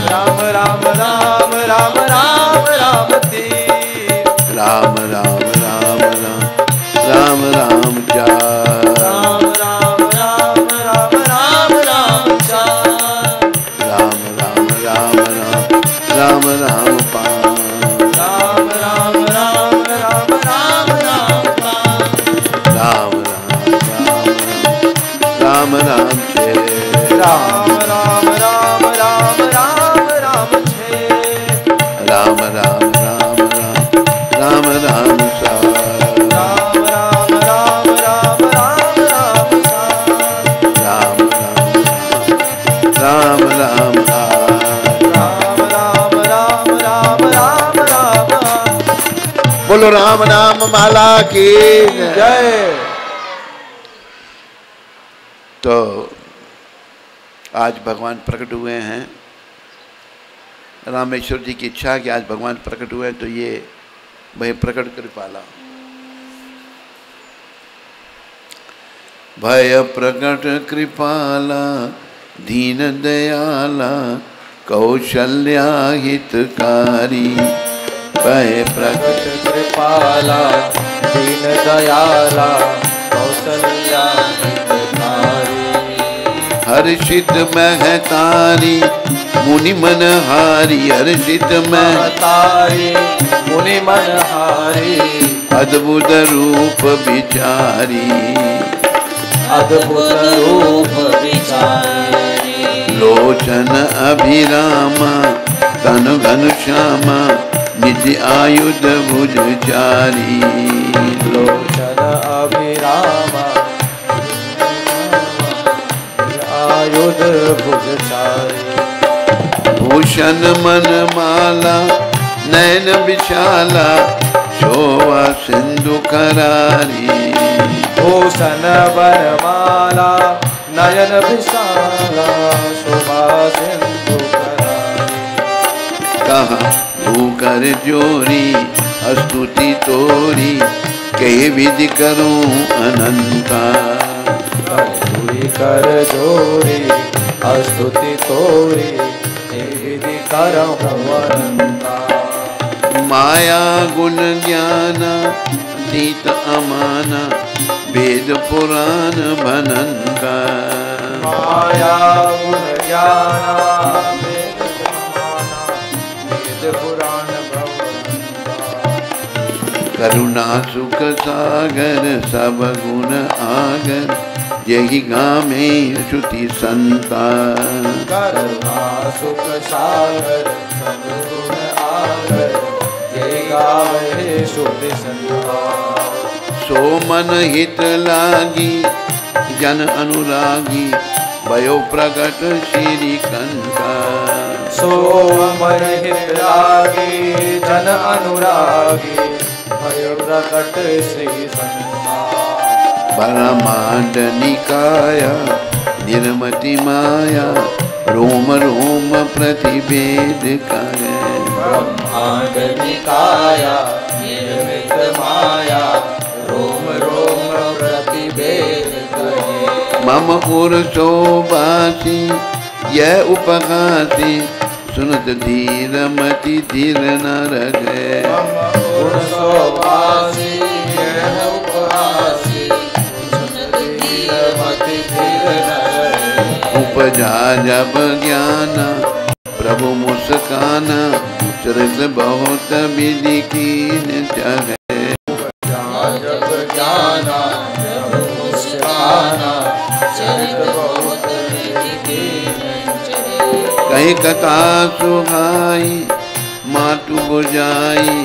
Speaker 4: राम राम राम राम राम राम 3
Speaker 2: राम राम राम राम राम राम 4
Speaker 4: राम राम राम राम राम राम 4
Speaker 2: राम राम राम राम राम राम 5
Speaker 4: राम राम राम राम राम राम 5
Speaker 2: राम राम राम राम 6
Speaker 4: राम राम राम राम राम राम 6
Speaker 2: राम राम राम राम राम 7
Speaker 4: राम राम राम राम राम राम 7
Speaker 2: राम राम राम 8
Speaker 4: राम राम राम राम राम राम 8
Speaker 2: बोलो राम नाम माला की
Speaker 4: जय।
Speaker 2: तो आज भगवान प्रकट हुए हैं। रामेश्वर जी की इच्छा कि आज भगवान प्रकट हुए, तो ये भय प्रकट कृपाला। भय प्रकट कृपाला दीन दयाला कौशल्या हितकारी। भय प्रकट
Speaker 4: कृपाला दीन दयाला कौशल्या हितकारी।
Speaker 2: हर्षित महतारी मुनि मन हारी। हर्षित
Speaker 4: महतारी मुनि मन हारी।
Speaker 2: अद्भुत रूप विचारी।
Speaker 4: अद्भुत रूप विचारी।
Speaker 2: लोचन अभिरामा तनु घन श्यामा निज आयुध भुजचारी।
Speaker 4: लोचन अभिरामा आयुध भुजचारी।
Speaker 2: भूषण मन माला नयन विशाला शोभा सिंधु करारी।
Speaker 4: भूषण वरमाला नयन विशाला शोभा सिंधु करारी।
Speaker 2: कहा तू कर जोरी स्तुति तोरी कही विधि करूं अनंता।
Speaker 4: पूरी कर जोरी स्तुति तोरी विधि करहु अनंता।
Speaker 2: माया गुण ज्ञाना तीत अमाना वेद पुराण भनंता।
Speaker 4: माया गुण ज्ञाना वेद पुराण वेद पुराण भवंता।
Speaker 2: करुणा सुख सागर सब गुण आगर यही गामे श्रुति संता।
Speaker 4: करुणा सुख सागर सब गुण आगर यही गावे श्रुति संता।
Speaker 2: सो मन हित लागी जन अनुरागी भयो प्रकट श्री कंता।
Speaker 4: सो मन हित लागी जन अनुरागी भयो प्रकट श्री संता।
Speaker 2: ब्रह्मांड निकाया निर्मति माया रोम रोम प्रतिवेद करे।
Speaker 4: ब्रह्मांड निकाया निर्मित माया रोम रोम प्रतिवेद करे।
Speaker 2: मम उर शोभासी यह उपहासी सुनत धीर मति धीर न रहे।
Speaker 4: मम उर शोभासी यह उपहासी सुनत धीर मति धीर न रहे।
Speaker 2: उपजा जब ज्ञाना प्रभु मुस्काना चरित बहुत विधि कीन चाहे।
Speaker 4: जब ज्ञाना जब मुस्काना चरित बहुत विधि कीन चाहे।
Speaker 2: कहीं कथा सुहाई मातु बुझाई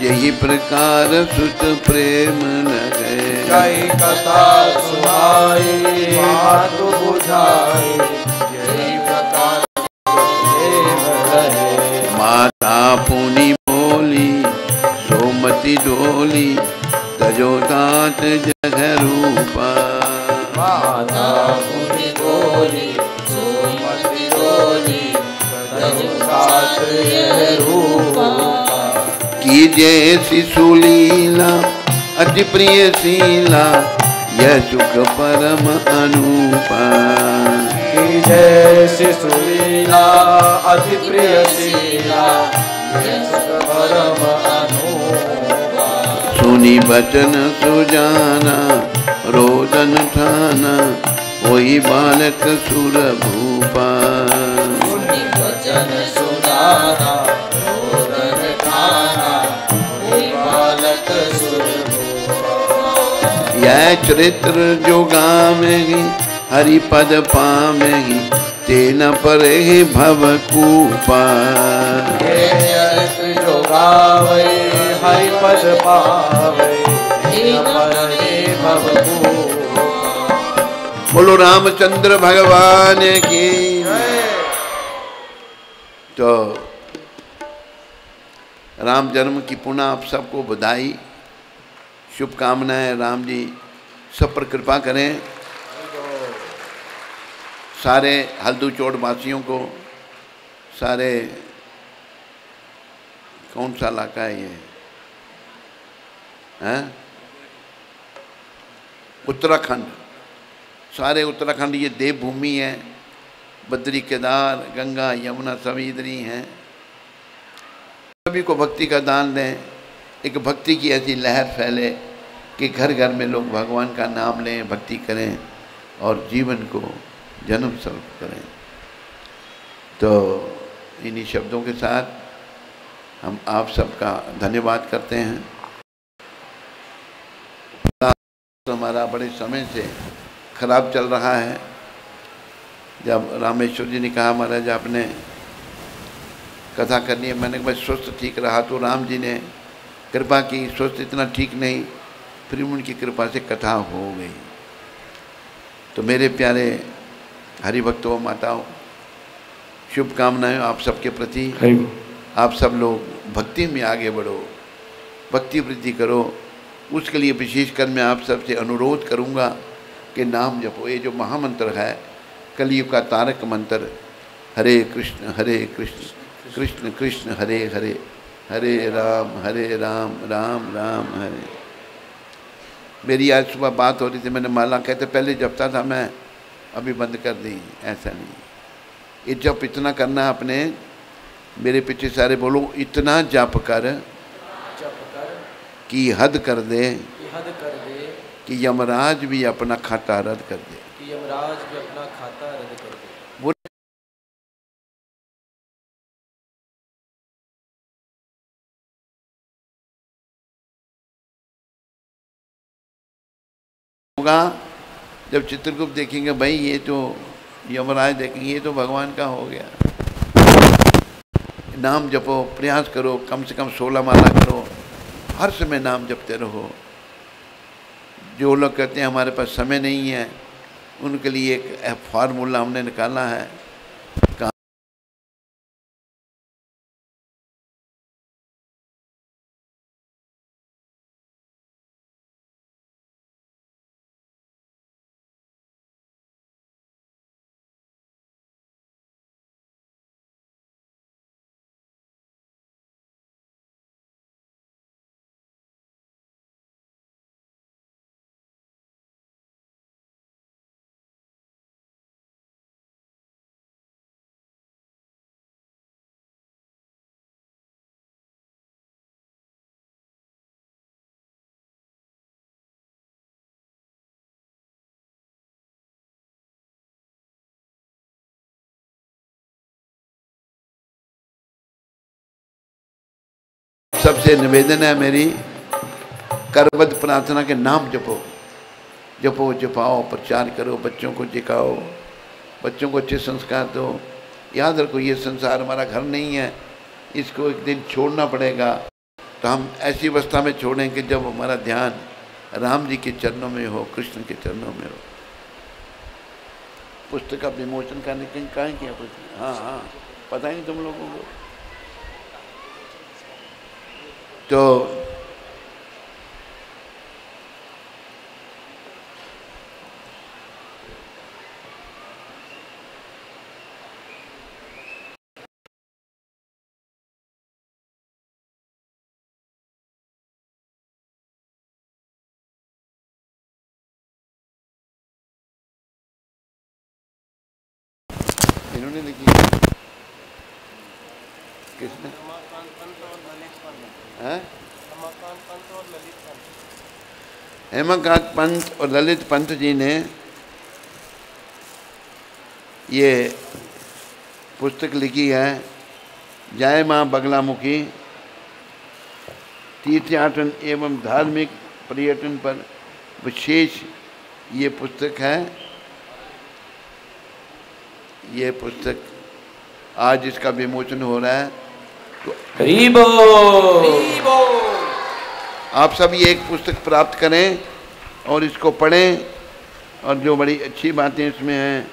Speaker 2: यही प्रकार सुत प्रेम लगे।
Speaker 4: कई कथा सुनाई मातु बुझाई यही प्रकार प्रेम लगे।
Speaker 2: माता पुनि बोली सोमति डोली तजो तात जग रूपा।
Speaker 4: माता पुनि बोली सोमति डोली तजो तात यह रूपा।
Speaker 2: कीजे शिशुलीला अति प्रिय शीला यह सुख परम अनुपा।
Speaker 4: की जय शिशुलीला अति प्रिय शीला यह सुख परम अनुपा।
Speaker 2: सुनी बचन सुजाना रोदन ठाना वही बालक सुर भूपा।
Speaker 4: सुनी वचन सुनाना रोदन ठाना वही बालक सुर भूपा।
Speaker 2: यह चरित्र जो गावेगी हरि पद पावेगी तेन परे भव कूपा।
Speaker 4: ये चरित्र जो गावे हरि पद पावे तेन परे भव कूपा।
Speaker 2: बोलो रामचंद्र भगवान की। तो राम जन्म की पुनः आप सबको बधाई शुभकामनाएं। राम जी सब पर कृपा करें। सारे हल्दू चोट वासियों को, सारे कौन सा इलाका है ये, हैं? उत्तराखंड, सारे उत्तराखंड ये देवभूमि है। बद्री, केदार, गंगा, यमुना सब इधर ही हैं। सभी को भक्ति का दान दें, एक भक्ति की ऐसी लहर फैले कि घर घर में लोग भगवान का नाम लें, भक्ति करें और जीवन को जन्म सर्प करें। तो इन्हीं शब्दों के साथ हम आप सबका धन्यवाद करते हैं। तो हमारा बड़े समय से खराब चल रहा है। जब रामेश्वर जी ने कहा महाराज आपने कथा करनी है, मैंने कहा स्वस्थ ठीक रहा तो राम जी ने कृपा की, स्वस्थ इतना ठीक नहीं, फिर उनकी कृपा से कथा हो गई। तो मेरे प्यारे हरिभक्तों, माताओं, शुभकामनाएं आप सबके प्रति। आप सब लोग भक्ति में आगे बढ़ो, भक्ति वृद्धि करो। उसके लिए विशेषकर मैं आप सबसे अनुरोध करूंगा कि नाम जपो। ये जो महामंत्र है, कलयुग का तारक मंत्र, हरे कृष्ण कृष्ण कृष्ण हरे हरे, हरे राम राम राम हरे। मेरी आज सुबह बात हो रही थी, मैंने माला कहते पहले जपता था मैं, अभी बंद कर दी। ऐसा नहीं, ये जप इतना करना अपने, मेरे पीछे सारे बोलो, इतना जप कर कि हद कर दे, कि यमराज भी अपना खाता रद्द कर दे। वो होगा जब चित्रगुप्त देखेंगे, भाई ये तो यमराज देखेंगे, ये तो भगवान का हो गया। नाम जपो, प्रयास करो, कम से कम 16 माला करो, हर समय नाम जपते रहो। जो लोग कहते हैं हमारे पास समय नहीं है, उनके लिए एक फार्मूला हमने निकाला है। सबसे निवेदन है मेरी, करबद्ध प्रार्थना के नाम जपो, जपो जपाओ, प्रचार करो, बच्चों को सिखाओ, बच्चों को अच्छे संस्कार दो। याद रखो ये संसार हमारा घर नहीं है, इसको एक दिन छोड़ना पड़ेगा। तो हम ऐसी अवस्था में छोड़ें कि जब हमारा ध्यान राम जी के चरणों में हो, कृष्ण के चरणों में हो। पुस्तक का विमोचन करने के कहाँ किया? हाँ, पता ही नहीं तुम लोगों को। तो इन्होंने लिखी, किसने? हेमकांत पंत और ललित पंत जी ने ये पुस्तक लिखी है। जय माँ बगलामुखी, तीर्थयाटन एवं धार्मिक पर्यटन पर विशेष ये पुस्तक है। ये पुस्तक आज इसका विमोचन हो रहा है। तो आप सब ये एक पुस्तक प्राप्त करें और इसको पढ़ें, और जो बड़ी अच्छी बातें इसमें हैं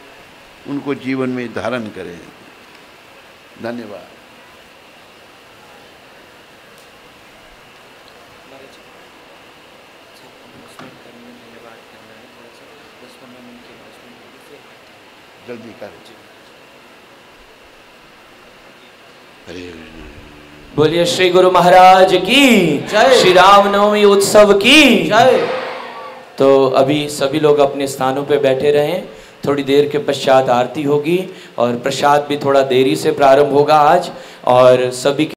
Speaker 2: उनको जीवन में धारण करें। धन्यवाद। जल्दी कर। हरे कृष्ण।
Speaker 1: बोलिए श्री गुरु महाराज की
Speaker 4: जय।
Speaker 1: श्री रामनवमी उत्सव की
Speaker 4: जय।
Speaker 1: तो अभी सभी लोग अपने स्थानों पे बैठे रहें, थोड़ी देर के पश्चात आरती होगी और प्रसाद भी थोड़ा देरी से प्रारंभ होगा आज, और सभी